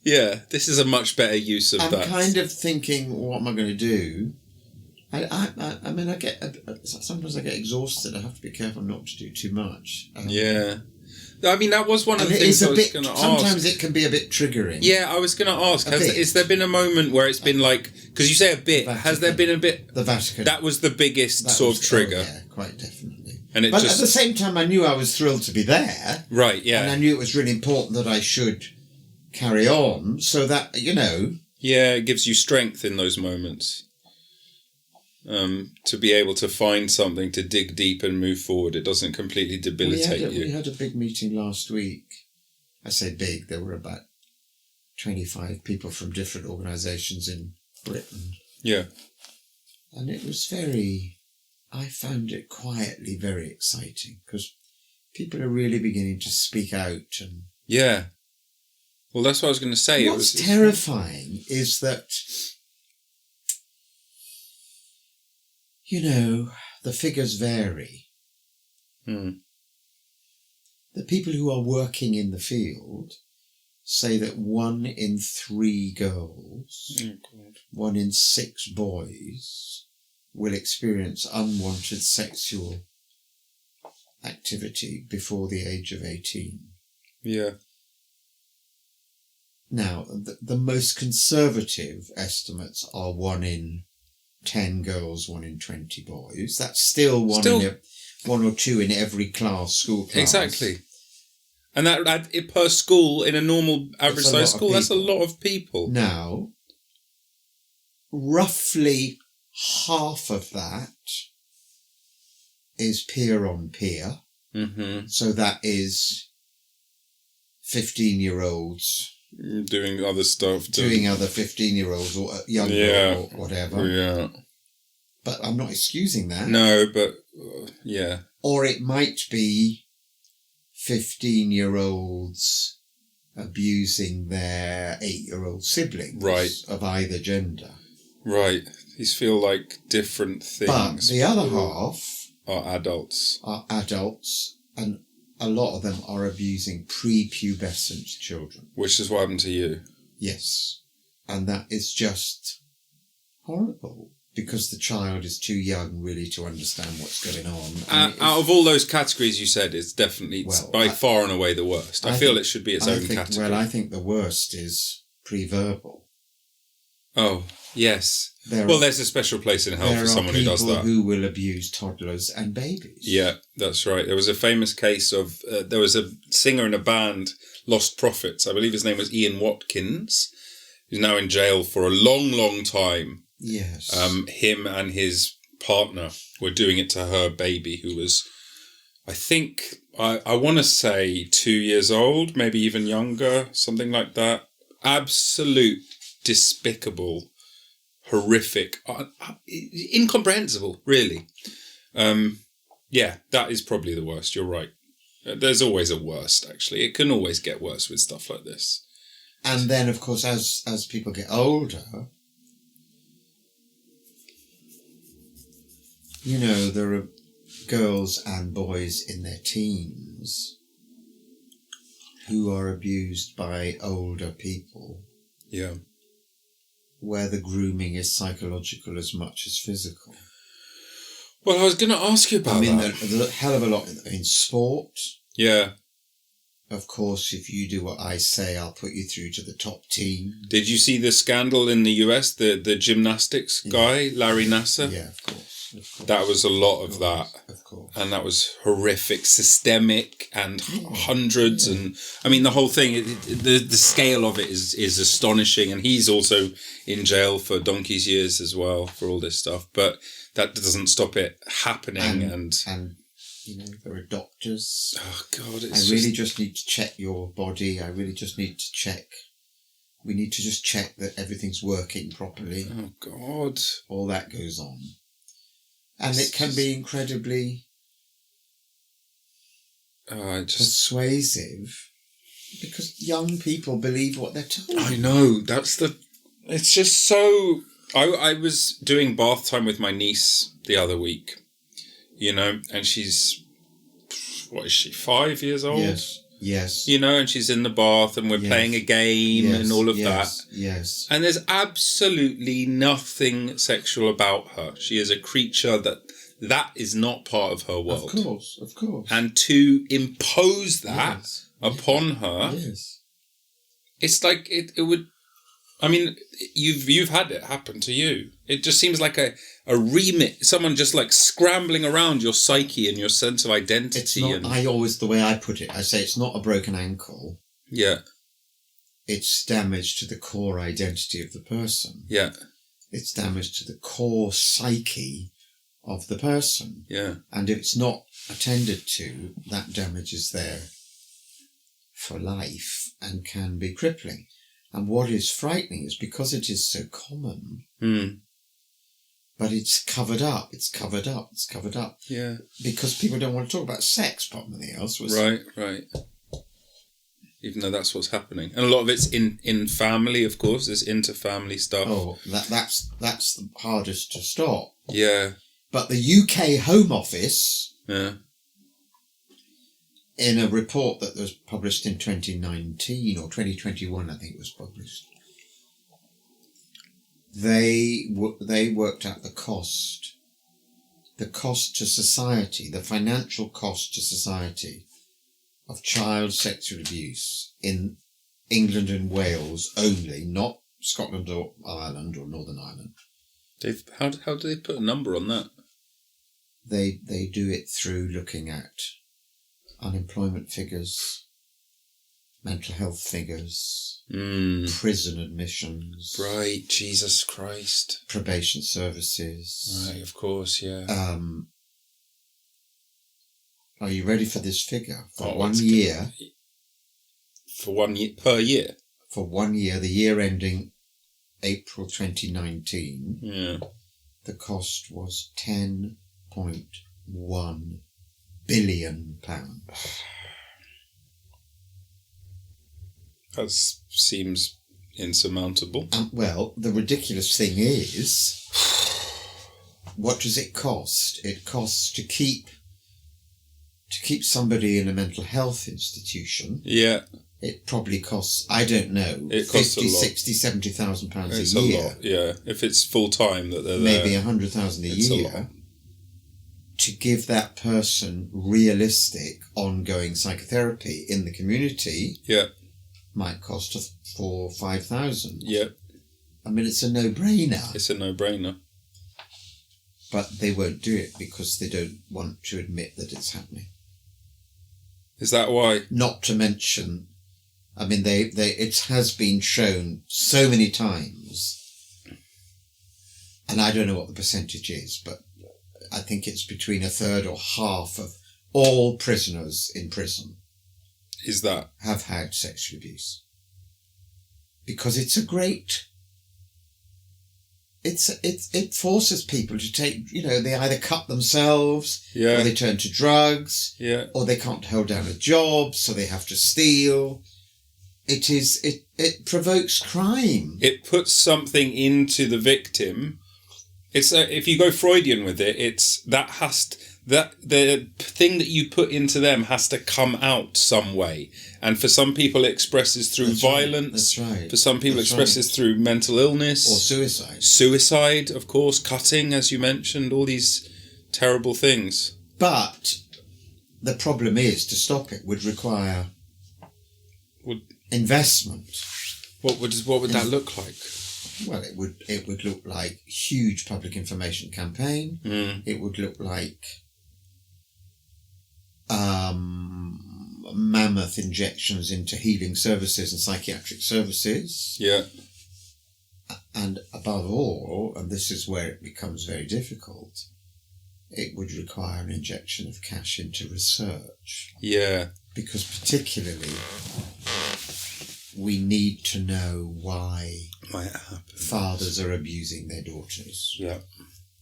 Yeah, this is a much better use of that. I'm kind of thinking, what am I going to do? I mean, sometimes I get exhausted. I have to be careful not to do too much. Yeah. I mean, that was one of the things I was going to ask. Sometimes it can be a bit triggering. Yeah, I was going to ask, has there been a moment where it's been like, because you say a bit, has there been a bit? The Vatican. That was the biggest sort of trigger. Oh, yeah, quite definitely. And but at the same time, I knew I was thrilled to be there. Right, yeah. And I knew it was really important that I should carry on, so that, you know... Yeah, it gives you strength in those moments. To be able to find something to dig deep and move forward. It doesn't completely debilitate you. We had a big meeting last week. I say big, there were about 25 people from different organisations in Britain. Yeah. And it was I found it quietly very exciting, because people are really beginning to speak out. And yeah. Well, that's what I was going to say. What's terrifying is that, you know, the figures vary. The people who are working in the field say that 1 in 3 girls, 1 in 6 boys will experience unwanted sexual activity before the age of 18. Yeah. Now, the most conservative estimates are 1 in 10 girls, 1 in 20 boys. That's still 1 or 2 in every school class. Exactly. And that per school, in a normal average size school, that's a lot of people. Now, roughly half of that is peer on peer. Mm-hmm. So that is 15-year-olds doing other stuff. Doing other 15-year-olds or younger or whatever. Yeah. But I'm not excusing that. No, but yeah. Or it might be 15-year-olds abusing their 8-year-old siblings of either gender. Right. These feel like different things. But the other half are adults. And a lot of them are abusing prepubescent children. Which is what happened to you. Yes. And that is just horrible, because the child is too young really to understand what's going on. Out of all those categories you said, it's definitely by far and away the worst. I feel it should be its own category. Well, I think the worst is pre-verbal. Oh, yes. There's a special place in hell for someone who does that. There are people who will abuse toddlers and babies. Yeah, that's right. There was a famous case of, there was a singer in a band, Lost Prophets. I believe his name was Ian Watkins, who's now in jail for a long, long time. Yes. Him and his partner were doing it to her baby, who was, I think, I want to say 2 years old, maybe even younger, something like that. Absolute despicable, horrific, incomprehensible, really. Yeah, that is probably the worst. You're right. There's always a worst, actually. It can always get worse with stuff like this. And then, of course, as people get older, you know, there are girls and boys in their teens who are abused by older people. Yeah. Where the grooming is psychological as much as physical. Well, I was going to ask you about that. There's a hell of a lot in sport. Yeah. Of course, if you do what I say, I'll put you through to the top team. Did you see the scandal in the US, the gymnastics guy, Larry Nassar? Yeah, of course. That was a lot of that. Of course. And that was horrific, systemic, and hundreds. Yeah. And I mean, the whole thing, the scale of it is astonishing. And he's also in jail for donkey's years as well for all this stuff. But that doesn't stop it happening. And you know, there are doctors. Oh, God. I really just need to check your body. I really just need to check. We need to just check that everything's working properly. Oh, God. All that goes on. And it can be incredibly persuasive because young people believe what they're told. I know. It's just so... I was doing bath time with my niece the other week, you know, and she's, what is she, 5 years old? Yes. You know, and she's in the bath and we're playing a game and all of that. Yes. And there's absolutely nothing sexual about her. She is a creature that is not part of her world. Of course. And to impose that upon her, it's like it would... I mean, you've had it happen to you. It just seems like a remit, someone just like scrambling around your psyche and your sense of identity. It's not, the way I put it, I say it's not a broken ankle. Yeah. It's damage to the core identity of the person. Yeah. It's damage to the core psyche of the person. Yeah. And if it's not attended to, that damage is there for life and can be crippling. And what is frightening is because it is so common, but it's covered up. Yeah. Because people don't want to talk about sex, apart from anything else. Right. Even though that's what's happening. And a lot of it's in family, of course. There's inter-family stuff. Oh, that's the hardest to stop. Yeah. But the UK Home Office... Yeah. In a report that was published in 2019 or 2021, I think it was published, they worked out the cost to society, the financial cost to society of child sexual abuse in England and Wales only, not Scotland or Ireland or Northern Ireland. How do they put a number on that? They do it through looking at unemployment figures, mental health figures, prison admissions. Right, Jesus Christ. Probation services. Right, of course, yeah. Are you ready for this figure? For 1 year. For 1 year, per year? For 1 year, the year ending April 2019. Yeah. The cost was £10.1 billion. That seems insurmountable. Well, the ridiculous thing is, what does it cost? It costs to keep somebody in a mental health institution. Yeah. It probably costs, I don't know, it costs 50, 60, 70,000 pounds a year. It's a lot, yeah. If it's full time that they're there. Maybe 100,000 a year. To give that person realistic, ongoing psychotherapy in the community, might cost 4,000 or 5,000. Yeah, I mean, it's a no-brainer. It's a no-brainer. But they won't do it because they don't want to admit that it's happening. Is that why? Not to mention, I mean, it has been shown so many times, and I don't know what the percentage is, but I think it's between a third or half of all prisoners in prison have had sexual abuse. Because it's a great it forces people to take, they either cut themselves, Yeah. or they turn to drugs, Yeah. or they can't hold down a job, so they have to steal. It provokes crime. It puts something into the victim. It's if you go Freudian with it, it's that the thing that you put into them has to come out some way. And for some people, it expresses through violence. That's right. For some people, it expresses through mental illness. Or suicide. Suicide, of course, cutting, as you mentioned, all these terrible things. But the problem is, to stop it would require investment. What would that look like? Well, it would look like huge public information campaign. It would look like mammoth injections into healing services and psychiatric services. Yeah. And above all, and this is where it becomes very difficult, it would require an injection of cash into research. Yeah. Because particularly, we need to know why fathers are abusing their daughters. Yeah.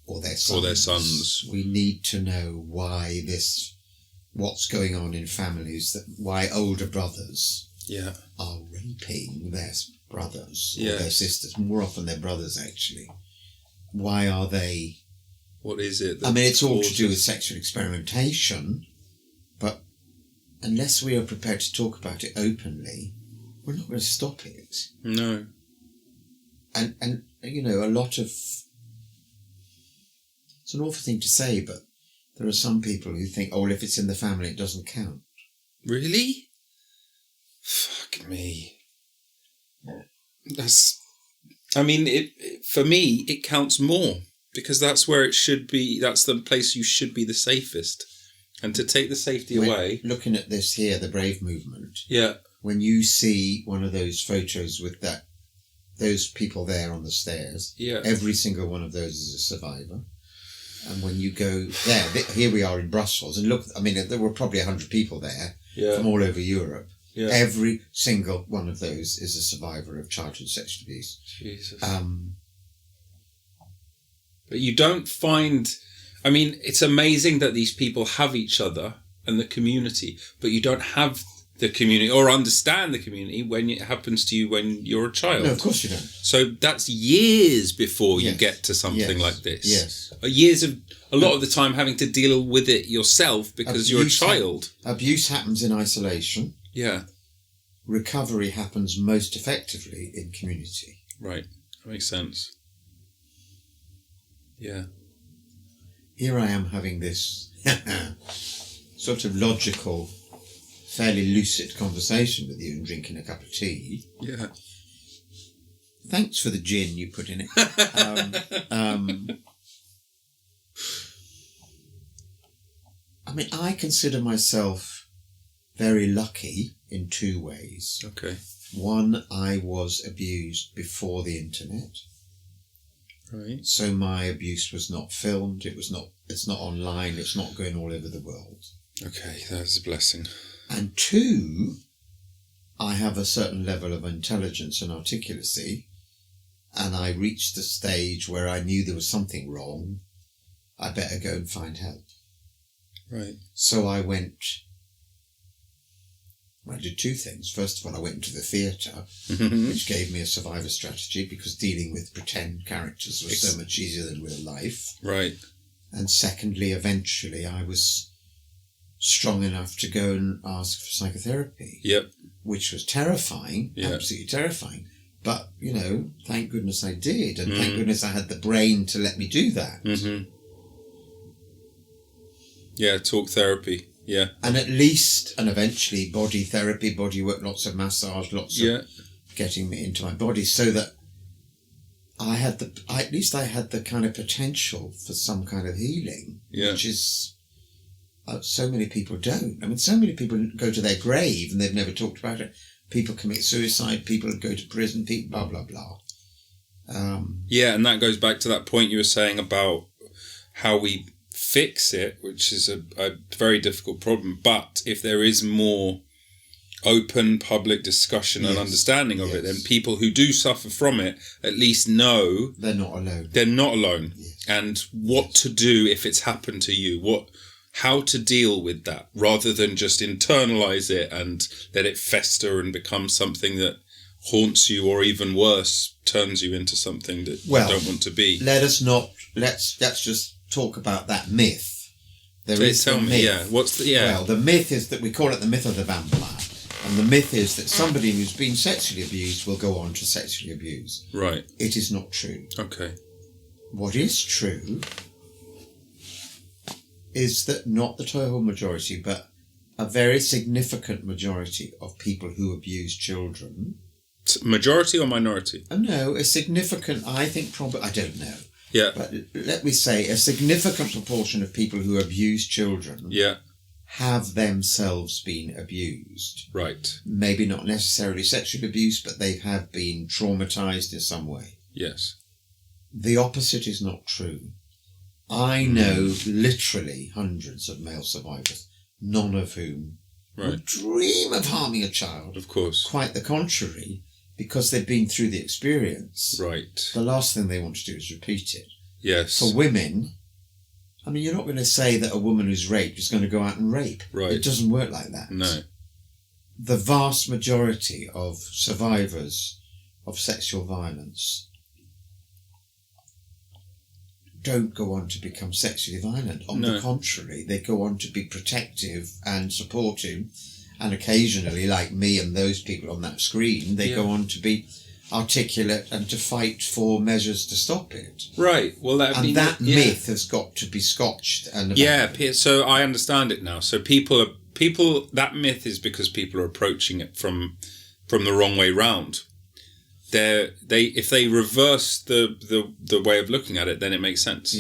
Or their sons. We need to know why what's going on in families, why older brothers are raping their brothers or their sisters. More often their brothers, actually. Why are they... What is it? It's all to do with sexual experimentation, but unless we are prepared to talk about it openly, we're not going to stop it. No. And a lot of... It's an awful thing to say, but there are some people who think, if it's in the family, it doesn't count. Really? Fuck me. For me, it counts more, because that's where it should be. That's the place you should be the safest. And to take the safety away... Looking at this here, the Brave movement. Yeah. When you see one of those photos with those people there on the stairs, every single one of those is a survivor. And when you go there, here we are in Brussels, and look, there were probably 100 people there from all over Europe. Yeah. Every single one of those is a survivor of childhood sexual abuse. Jesus. But you don't find... it's amazing that these people have each other and the community, but you don't have the community or understand the community when it happens to you when you're a child. No, of course you don't. So that's years before you get to something like this. Yes. Years of, a lot of the time, having to deal with it yourself because you're a child. Abuse happens in isolation. Yeah. Recovery happens most effectively in community. Right. That makes sense. Yeah. Here I am having this sort of logical, fairly lucid conversation with you and drinking a cup of tea. Yeah. Thanks for the gin you put in it. I consider myself very lucky in two ways. Okay. One, I was abused before the internet. Right. So my abuse was not filmed. It's not online. It's not going all over the world. Okay, that's a blessing. And two, I have a certain level of intelligence and articulacy, and I reached the stage where I knew there was something wrong. I better go and find help. Right. So I did two things. First of all, I went into the theatre, which gave me a survivor strategy, because dealing with pretend characters was so much easier than real life. Right. And secondly, eventually, I was strong enough to go and ask for psychotherapy. Yep. Which was terrifying, absolutely terrifying. But, thank goodness I did, and thank goodness I had the brain to let me do that. Mm-hmm. Yeah, talk therapy. Yeah. And eventually body therapy, body work, lots of massage, lots of getting me into my body, so that at least I had the kind of potential for some kind of healing, which is, so many people don't. So many people go to their grave and they've never talked about it. People commit suicide, people go to prison, people blah, blah, blah. And that goes back to that point you were saying about how we fix it, which is a very difficult problem. But if there is more open public discussion and understanding of it, then people who do suffer from it at least know they're not alone. They're not alone. Yes. And what to do if it's happened to you, how to deal with that, rather than just internalize it and let it fester and become something that haunts you, or even worse, turns you into something that you don't want to be. Let's just talk about that myth. Tell me, what's the Well, the myth is that we call it the myth of the vampire. And the myth is that somebody who's been sexually abused will go on to sexually abuse. Right. It is not true. Okay. What is true is that not the total majority, but a very significant majority of people who abuse children. Majority or minority? No, a significant, I think probably, I don't know. Yeah. But let me say, a significant proportion of people who abuse children have themselves been abused. Right. Maybe not necessarily sexual abuse, but they have been traumatized in some way. Yes. The opposite is not true. I know literally hundreds of male survivors, none of whom would dream of harming a child. Of course. Quite the contrary, because they've been through the experience. Right. The last thing they want to do is repeat it. Yes. For women, I mean, you're not going to say that a woman who's raped is going to go out and rape. Right. It doesn't work like that. No. The vast majority of survivors of sexual violence don't go on to become sexually violent. On the contrary, they go on to be protective and supportive, and occasionally, like me and those people on that screen, they go on to be articulate and to fight for measures to stop it. Right. Well, that myth has got to be scotched and abandoned. So I understand it now. So people that myth is because people are approaching it from the wrong way round. If they reverse the way of looking at it, then it makes sense.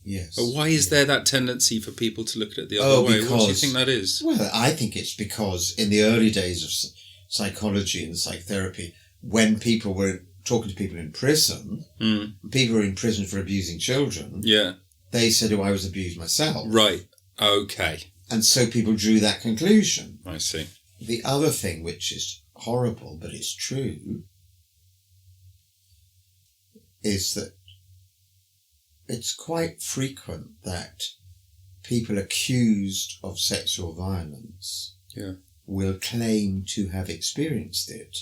Yes. But why is there that tendency for people to look at it the other way? What do you think that is? Well, I think it's because in the early days of psychology and psychotherapy, when people were talking to people in prison, people were in prison for abusing children. Yeah. They said, I was abused myself. Right. Okay. And so people drew that conclusion. I see. The other thing, which is horrible, but it's true, is that it's quite frequent that people accused of sexual violence will claim to have experienced it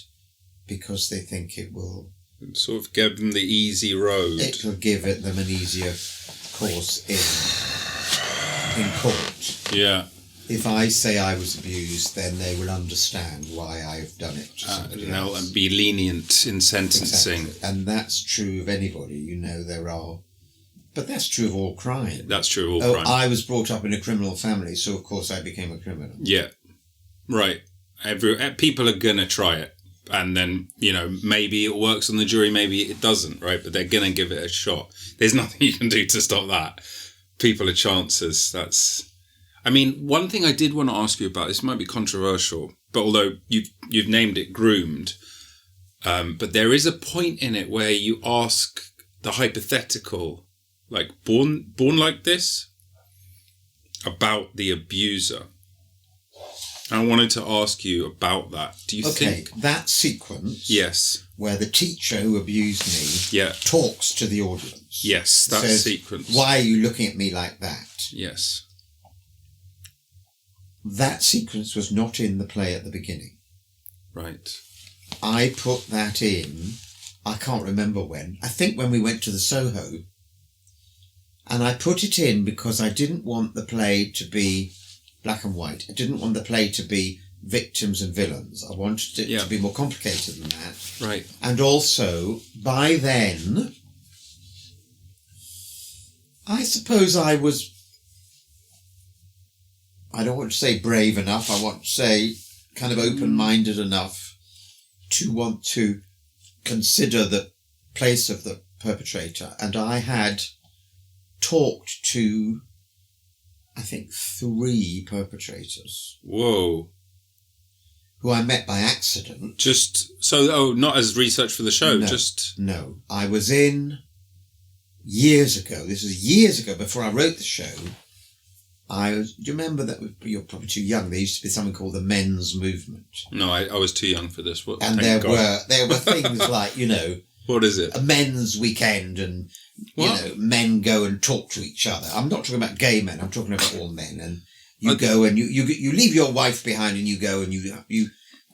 because they think it will sort of give them the easy road. It will give them an easier course in court. Yeah. If I say I was abused, then they will understand why I've done it. And they'll be lenient in sentencing. Exactly. And that's true of anybody. There are... But that's true of all crime. That's true of all crime. I was brought up in a criminal family, so of course I became a criminal. Yeah. Right. People are going to try it. And then, maybe it works on the jury, maybe it doesn't, right? But they're going to give it a shot. There's nothing you can do to stop that. People are chances. One thing I did want to ask you about, this might be controversial, but although you've named it Groomed, but there is a point in it where you ask the hypothetical, like born like this, about the abuser. I wanted to ask you about that. Do you think that sequence? Yes. Where the teacher who abused me talks to the audience. Yes, that sequence. Why are you looking at me like that? Yes. That sequence was not in the play at the beginning. Right. I put that in, I can't remember when, I think when we went to the Soho. And I put it in because I didn't want the play to be black and white. I didn't want the play to be victims and villains. I wanted it to be more complicated than that. Right. And also, by then, I suppose I was, I don't want to say brave enough, I want to say kind of open-minded enough to want to consider the place of the perpetrator. And I had talked to, I think, 3 perpetrators. Whoa. Who I met by accident. Not as research for the show, No. I was in, years ago, this was years ago before I wrote the show, do you remember that? You're probably too young. There used to be something called the men's movement. No, I was too young for this. What? And there were things like, what is it? A men's weekend, and men go and talk to each other. I'm not talking about gay men. I'm talking about all men. And you go and you leave your wife behind, and you go and you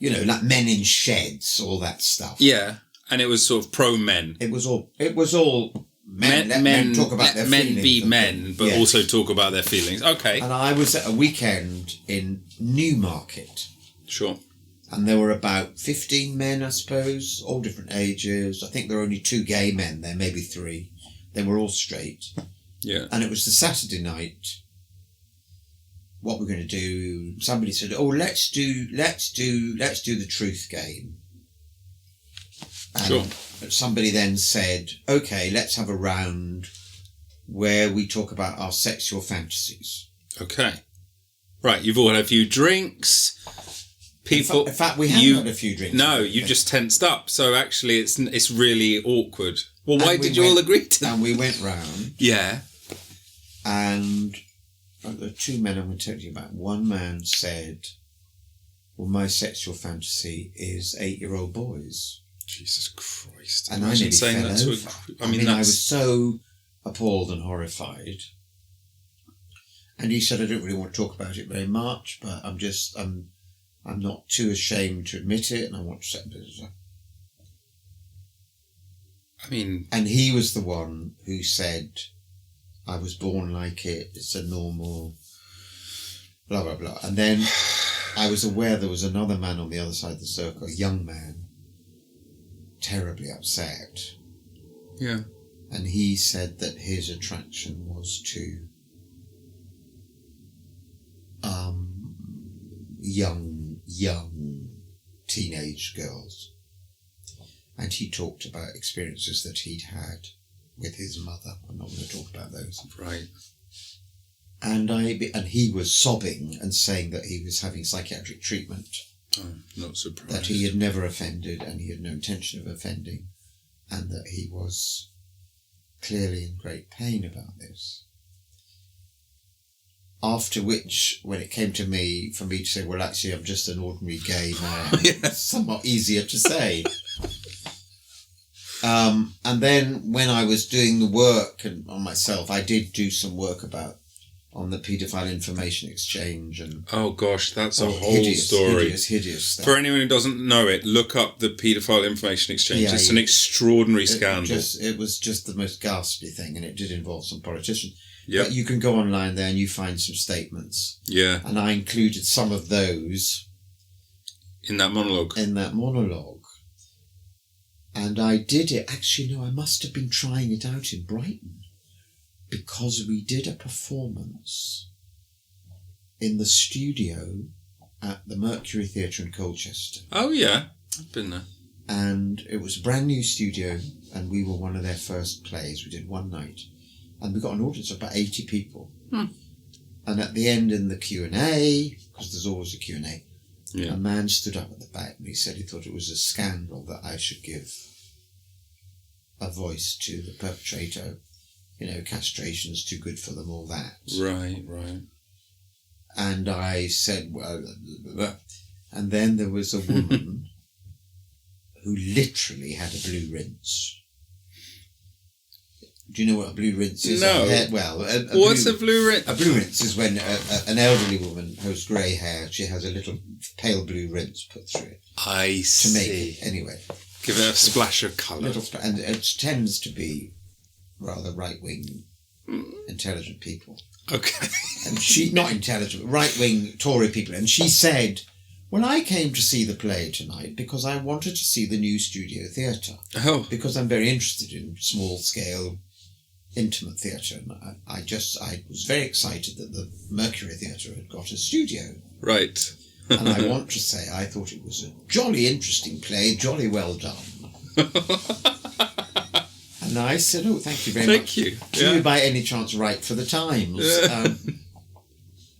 like men in sheds, all that stuff. Yeah, and it was sort of pro men. It was all. Men talk about their feelings. Men be men, but also talk about their feelings. Okay. And I was at a weekend in Newmarket. Sure. And there were about 15 men, I suppose, all different ages. I think there were only 2 gay men there, maybe 3. They were all straight. Yeah. And it was the Saturday night. What we're going to do? Somebody said, "Oh, let's do the truth game." And sure. Somebody then said, "Okay, let's have a round where we talk about our sexual fantasies." Okay. Right, you've all had a few drinks. People. In fact, we haven't had a few drinks. No, you just tensed up. So actually, it's really awkward. Well, why did you all agree to that? And we went round. Yeah. And the 2 men I'm going to tell you about. One man said, "Well, my sexual fantasy is 8-year-old boys." Jesus Christ! And I nearly fell over. I was so appalled and horrified. And he said, "I don't really want to talk about it very much, but I'm not too ashamed to admit it, and I want to set it." And he was the one who said, "I was born like it. It's a normal, blah blah blah." And then I was aware there was another man on the other side of the circle, a young man, terribly upset. Yeah. And he said that his attraction was to young teenage girls. And he talked about experiences that he'd had with his mother. I'm not going to talk about those. Right. And he was sobbing and saying that he was having psychiatric treatment. Oh, not surprised. That he had never offended and he had no intention of offending, and that he was clearly in great pain about this. After which, when it came to me, for me to say, "Well, actually, I'm just an ordinary gay man," it's somewhat easier to say. And then when I was doing the work on myself, I did do some work on the paedophile information exchange. And oh gosh, that's a whole story. Hideous stuff. For anyone who doesn't know it, look up the paedophile information exchange. It's an extraordinary scandal. It was just the most ghastly thing, and it did involve some politicians. Yep. But you can go online there and you find some statements. Yeah. And I included some of those in that monologue. And I did it. Actually, no, I must have been trying it out in Brighton, because we did a performance in the studio at the Mercury Theatre in Colchester. Oh, yeah. I've been there. And it was a brand new studio, and we were one of their first plays. We did one night. And we got an audience of about 80 people. And at the end in the Q&A, because there's always a Q&A, a man stood up at the back and he said he thought it was a scandal that I should give a voice to the perpetrator. Castration's too good for them, all that. Right. And I said, well, and then there was a woman who literally had a blue rinse. Do you know what a blue rinse is? No. What's a blue rinse? A blue rinse is when an elderly woman has grey hair, she has a little pale blue rinse put through it. I see. To make it, anyway. Give it a splash of colour. And it tends to be rather right-wing, intelligent people. Okay. And not intelligent, right-wing Tory people. And she said, "Well, I came to see the play tonight because I wanted to see the new studio theatre. Oh. Because I'm very interested in small-scale, intimate theatre. And I was very excited that the Mercury Theatre had got a studio. Right. And I want to say I thought it was a jolly interesting play, jolly well done." And I said, "Oh, thank you very much. Thank you. Do you by any chance write for the Times?"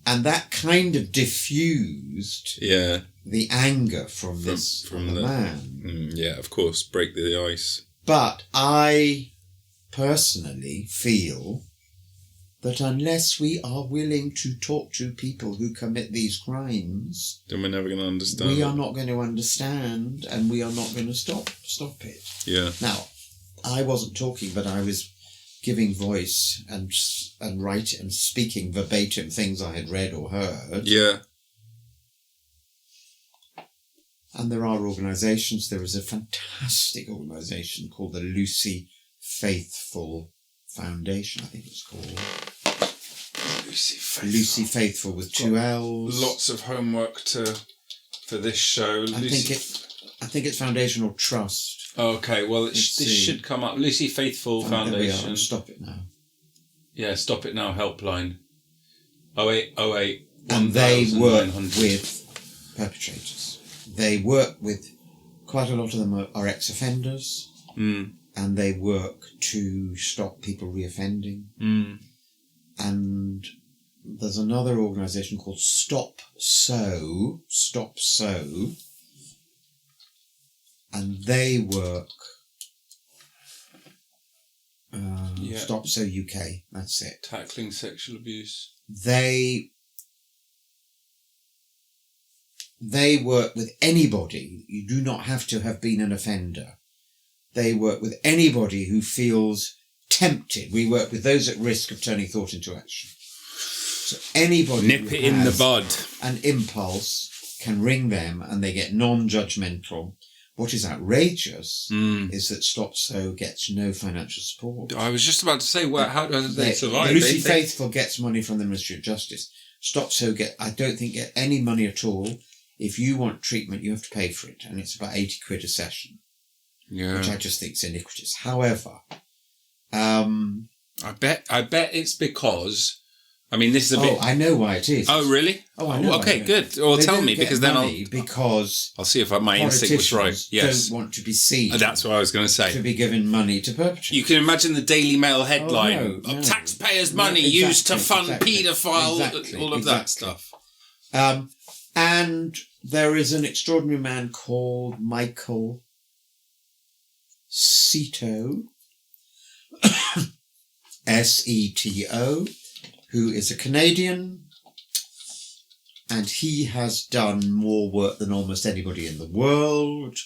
And that kind of diffused the anger from the man. Yeah, of course, break the ice. But I personally feel that unless we are willing to talk to people who commit these crimes, then we're never going to understand. We are not going to understand, and we are not going to stop it. Yeah. Now, I wasn't talking, but I was giving voice and writing and speaking verbatim things I had read or heard. Yeah. And there are organisations. There is a fantastic organisation called the Lucy Faithful Foundation, I think it's called. Lucy Faithful with two L's. Lots of homework for this show. I think it's Foundation or Trust. Okay, well, this should come up. Lucy Faithful Foundation. Stop It Now. Yeah, Stop It Now helpline. 0808 And they work with perpetrators. They work with, quite a lot of them are ex-offenders. Mm. And they work to stop people reoffending. Mm. And there's another organisation called Stop So, and they work, Stop So UK, that's it. Tackling sexual abuse. They work with anybody. You do not have to have been an offender. They work with anybody who feels tempted. We work with those at risk of turning thought into action. So anybody nip it in the bud. An impulse can ring them, and they get non-judgmental. What is outrageous is that Stop So gets no financial support. I was just about to say, how do they survive? Lucy Faithful gets money from the Ministry of Justice. Stop So I don't think get any money at all. If you want treatment, you have to pay for it, and it's about 80 quid a session. Yeah. Which I just think is iniquitous. However, I bet it's because, I mean, this is a bit. I know why it is. Oh, really? Oh, I know. Okay, good. Well, tell me, because then I'll see if my instinct was right. Yes. Don't want to be seen. That's what I was going to say. To be given money to perpetrators. You can imagine the Daily Mail headline of taxpayers' money used to fund paedophile, all of that stuff. And there is an extraordinary man called Michael Seto, Seto, who is a Canadian, and he has done more work than almost anybody in the world.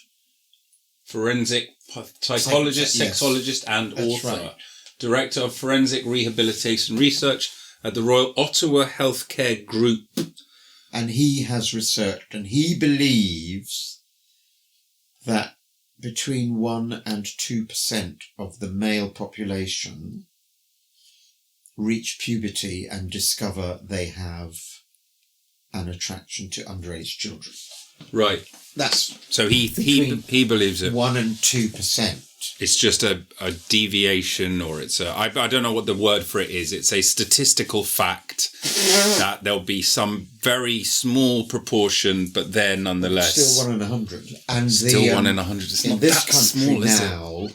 Forensic psychologist, sexologist, and author. Right. Director of Forensic Rehabilitation Research at the Royal Ottawa Healthcare Group. And he has researched, and he believes that between 1% and 2% of the male population reach puberty and discover they have an attraction to underage children. Right. So he believes it. 1% and 2%. It's just a deviation, or it's I don't know what the word for it is. It's a statistical fact that there'll be some very small proportion, but they're nonetheless still 1 in 100. And still 1 in 100. It's not that small, is it? Now,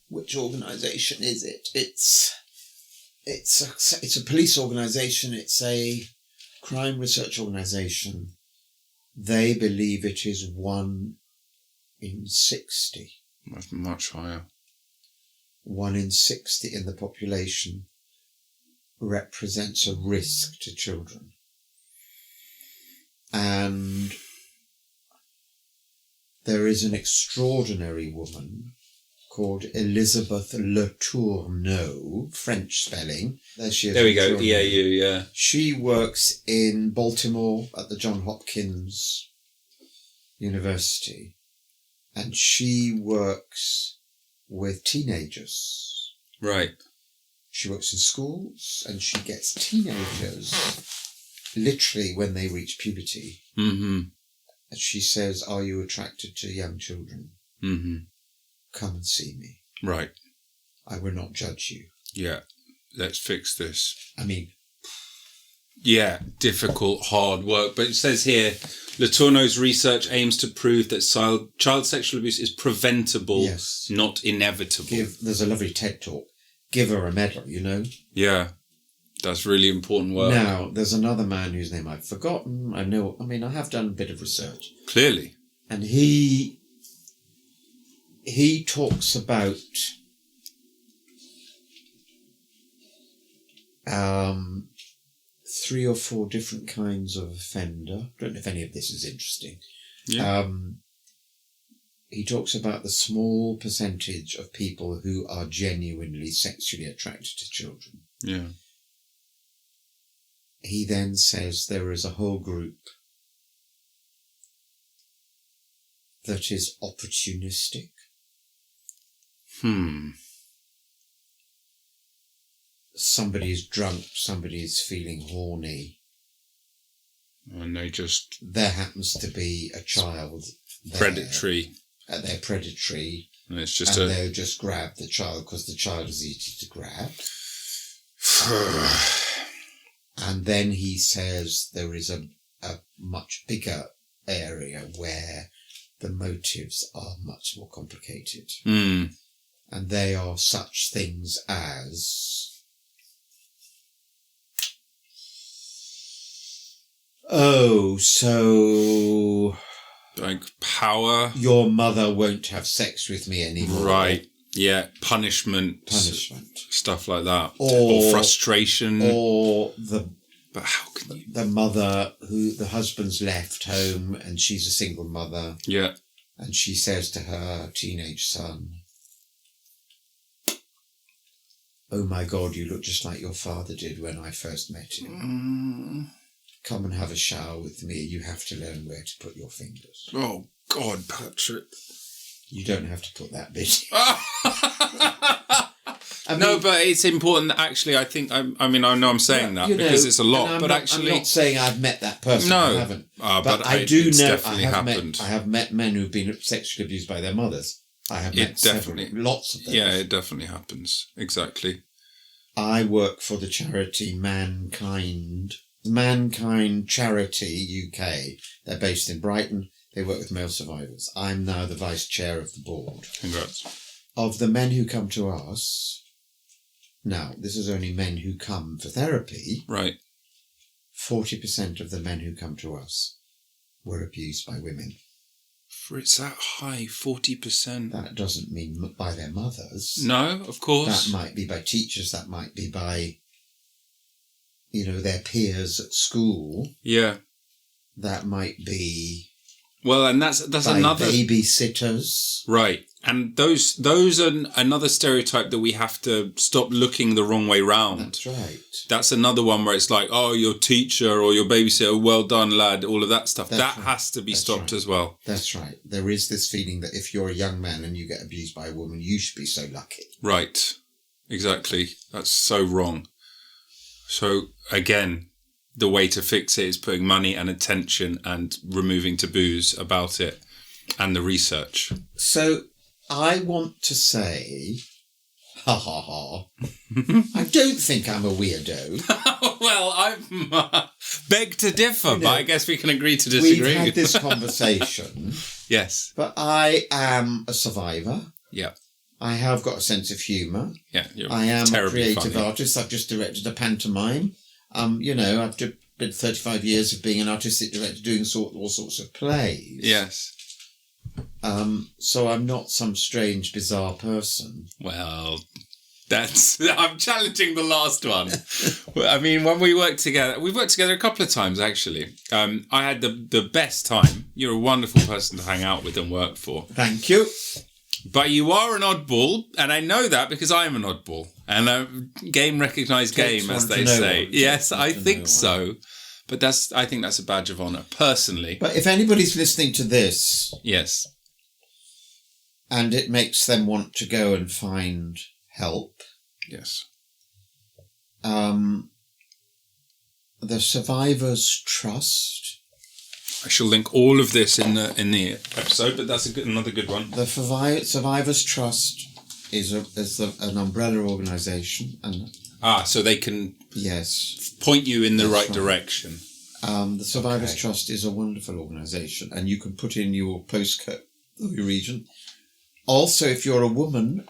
which organisation is it? It's a police organisation. It's a crime research organisation. They believe it is 1 in 60. That's much higher. 1 in 60 in the population represents a risk to children. And there is an extraordinary woman called Elizabeth Le Tourneau, French spelling. There she is. There we go, EAU, yeah. She works in Baltimore at the Johns Hopkins University, and she works with teenagers. Right. She works in schools, and she gets teenagers literally when they reach puberty. Mm-hmm. And she says, "Are you attracted to young children? Mm-hmm. Come and see me. Right. I will not judge you." Yeah. Let's fix this. I mean... Yeah, difficult, hard work. But it says here, Letourneau's research aims to prove that child sexual abuse is preventable, not inevitable. There's a lovely TED talk. Give her a medal, you know? Yeah, that's really important work. Now, there's another man whose name I've forgotten. I have done a bit of research. Clearly. And he talks about 3 or 4 different kinds of offender. Don't know if any of this is interesting. Yeah. He talks about the small percentage of people who are genuinely sexually attracted to children. Yeah. He then says there is a whole group that is opportunistic. Somebody's drunk, somebody's feeling horny. And there happens to be a child there, predatory. They're predatory. And it's just they'll just grab the child because the child is easy to grab. And then he says there is a much bigger area where the motives are much more complicated. And they are such things as... so... like power. Your mother won't have sex with me anymore. Right. Yeah. Punishment. Stuff like that. Or frustration. But how can you... The mother who the husband's left home and she's a single mother. Yeah. And she says to her teenage son, "Oh my God, you look just like your father did when I first met him. Come and have a shower with me. You have to learn where to put your fingers." Oh, God, Patrick. You don't have to put that bit. No, but it's important that actually, I think, I know I'm saying that because it's a lot, but actually... I'm not saying I've met that person. No. I haven't. But I do know definitely happened. I have met men who've been sexually abused by their mothers. I have met lots of them. Yeah, it definitely happens. Exactly. I work for the charity Mankind Charity UK. They're based in Brighton. They work with male survivors. I'm now the vice chair of the board. Congrats. Of the men who come to us, now this is only men who come for therapy. Right. 40% of the men who come to us were abused by women. It's that high, 40%. That doesn't mean by their mothers. No, of course. That might be by teachers. That might be by, their peers at school. Yeah. That might be... Well, and that's by another... babysitters. Right. And those are another stereotype that we have to stop looking the wrong way round. That's right. That's another one where it's like, oh, your teacher or your babysitter, well done, lad, all of that stuff. That's that right. has to be stopped as well. That's right. There is this feeling that if you're a young man and you get abused by a woman, you should be so lucky. Right. Exactly. That's so wrong. So, again, the way to fix it is putting money and attention and removing taboos about it and the research. So I want to say, ha ha ha, I don't think I'm a weirdo. Well, I beg to differ, but I guess we can agree to disagree. We've had this conversation. Yes. But I am a survivor. Yeah. I have got a sense of humour. Yeah, I am a creative funny. artist. I've just directed a pantomime. I've been 35 years of being an artistic director doing all sorts of plays. Yes. So I'm not some strange, bizarre person. Well, I'm challenging the last one. I mean, when we've worked together a couple of times, actually. I had the best time. You're a wonderful person to hang out with and work for. Thank you. But you are an oddball, and I know that because I am an oddball. And game recognised game, as they say. Yes, I think so. But I think that's a badge of honour, personally. But if anybody's listening to this... Yes. And it makes them want to go and find help. Yes. The Survivors Trust. I shall link all of this in the episode, but that's another good one. The Survivors Trust is an umbrella organisation, and so they can point you in the right direction. The Survivors Trust is a wonderful organisation, and you can put in your postcode of your region. Also, if you're a woman,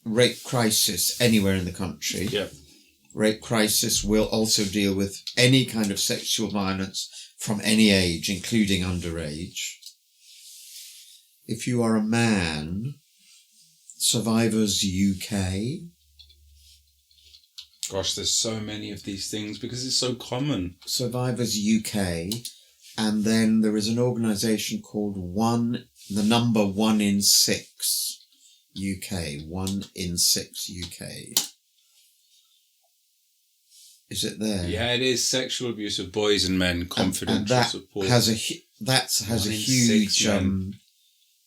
rape crisis anywhere in the country. Yeah. Rape crisis will also deal with any kind of sexual violence from any age, including underage. If you are a man, Survivors UK. Gosh, there's so many of these things because it's so common. Survivors UK, and then there is an organisation called the number 1 in 6 UK. 1 in 6 UK. Is it there? Yeah, it is. Sexual abuse of boys and men, confidential and that support. Has a huge.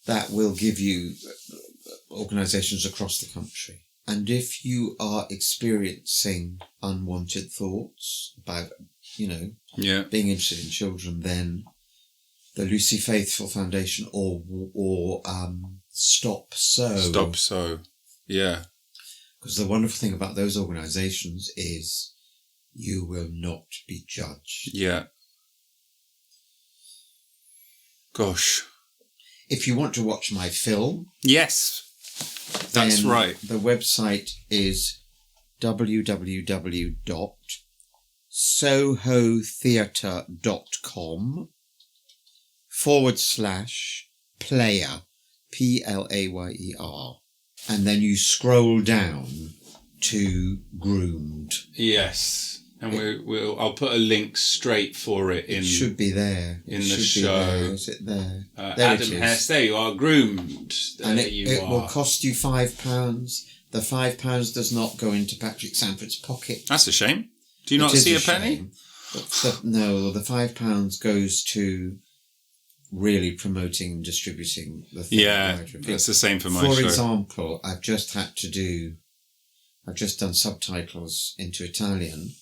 That will give you organisations across the country. And if you are experiencing unwanted thoughts about, being interested in children, then the Lucy Faithfull Foundation or Stop So. Yeah. Because the wonderful thing about those organisations is you will not be judged. Yeah. Gosh. If you want to watch my film... Yes. That's right. The website is www.sohotheatre.com/player, Player. And then you scroll down to Groomed. Yes. And I'll put a link straight for it in. It should be there. In the show. Is it there? There Adam Hess, there you are, Groomed. And it will cost you £5. The £5 does not go into Patrick Sandford's pocket. That's a shame. Do you not see a penny? No, the £5 goes to really promoting and distributing the thing. Yeah, that's the same for my show. For example, I've just done subtitles into Italian.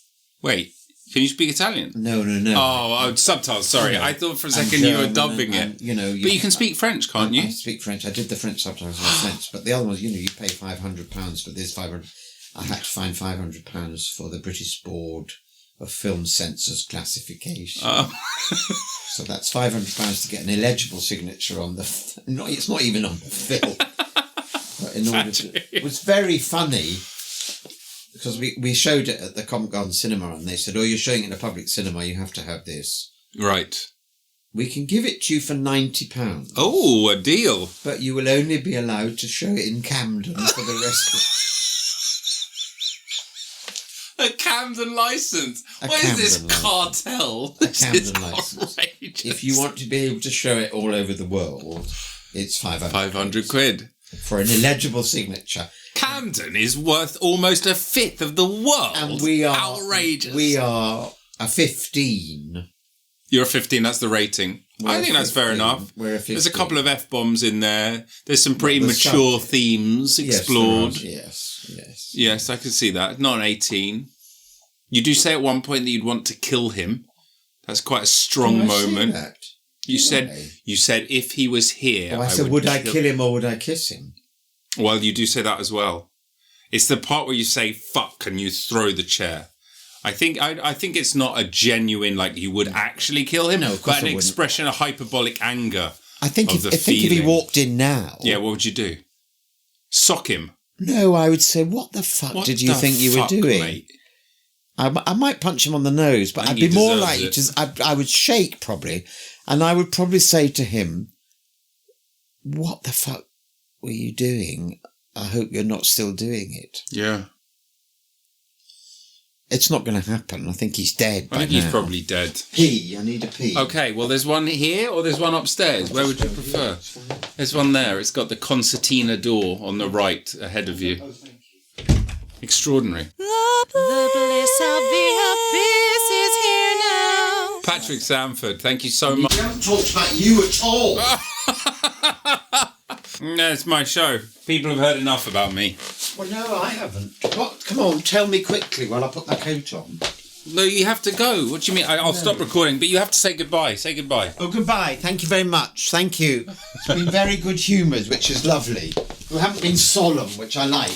Wait, can you speak Italian? No. Oh, subtitles, sorry. No. I thought for a second you were dubbing it. But you can speak French, can't you? I speak French. I did the French subtitles in French. But the other ones, you pay £500 for this, 500. I had to find £500 for the British Board of Film Censors Classification. Oh. So that's £500 to get an illegible signature on it's not even on the film. But it was very funny. Because we showed it at the Covent Garden Cinema and they said, you're showing it in a public cinema, you have to have this. Right. We can give it to you for £90. Oh, a deal. But you will only be allowed to show it in Camden for the rest of A Camden licence? What is this cartel? A Camden licence. If you want to be able to show it all over the world, it's 500 quid. For an illegible signature. Camden is worth almost a fifth of the world. And we are outrageous. We are a 15. You're a 15, that's the rating. I think that's fair enough. We're a 15. There's a couple of F-bombs in there. There's some pretty mature themes explored. Yes. Yes, I can see that. Not an 18. You do say at one point that you'd want to kill him. That's quite a strong moment. That? You said if he was here. I said, would I kill him or would I kiss him? Well, you do say that as well. It's the part where you say fuck and you throw the chair. I think it's not a genuine you would actually kill him, but an expression of hyperbolic anger. I think if he walked in now, what would you do? Sock him? No, I would say, what the fuck did you think you were doing? Mate? I might punch him on the nose, but I'd be more likely I would shake probably, and I would probably say to him, "What the fuck were you doing? I hope you're not still doing it." Yeah. It's not going to happen. I think he's dead. I think he's probably dead. I need a pee. Okay, well, there's one here or there's one upstairs. Where would you prefer? There's one there. It's got the concertina door on the right ahead of you. Extraordinary. The bliss of the abyss is here now. Patrick Sandford, thank you so much. We haven't talked about you at all. No, it's my show. People have heard enough about me. Well, no, I haven't. What? Come on, tell me quickly while I put my coat on. No, you have to go. What do you mean? I'll stop recording, but you have to say goodbye. Say goodbye. Oh, goodbye. Thank you very much. Thank you. It's been very good humoured, which is lovely. You haven't been solemn, which I like.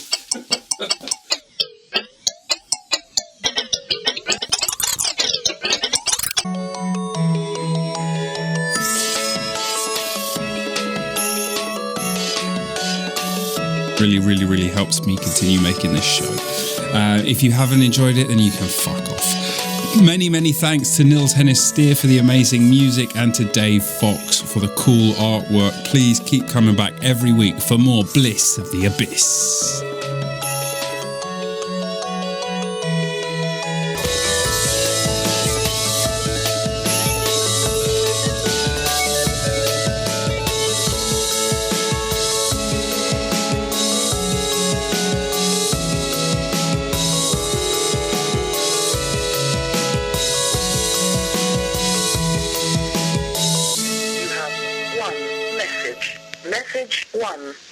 Really helps me continue making this show. If you haven't enjoyed it, then you can fuck off. Many thanks to Nils Hennis-Steer for the amazing music and to Dave Fox for the cool artwork. Please keep coming back every week for more Bliss of the Abyss. 1.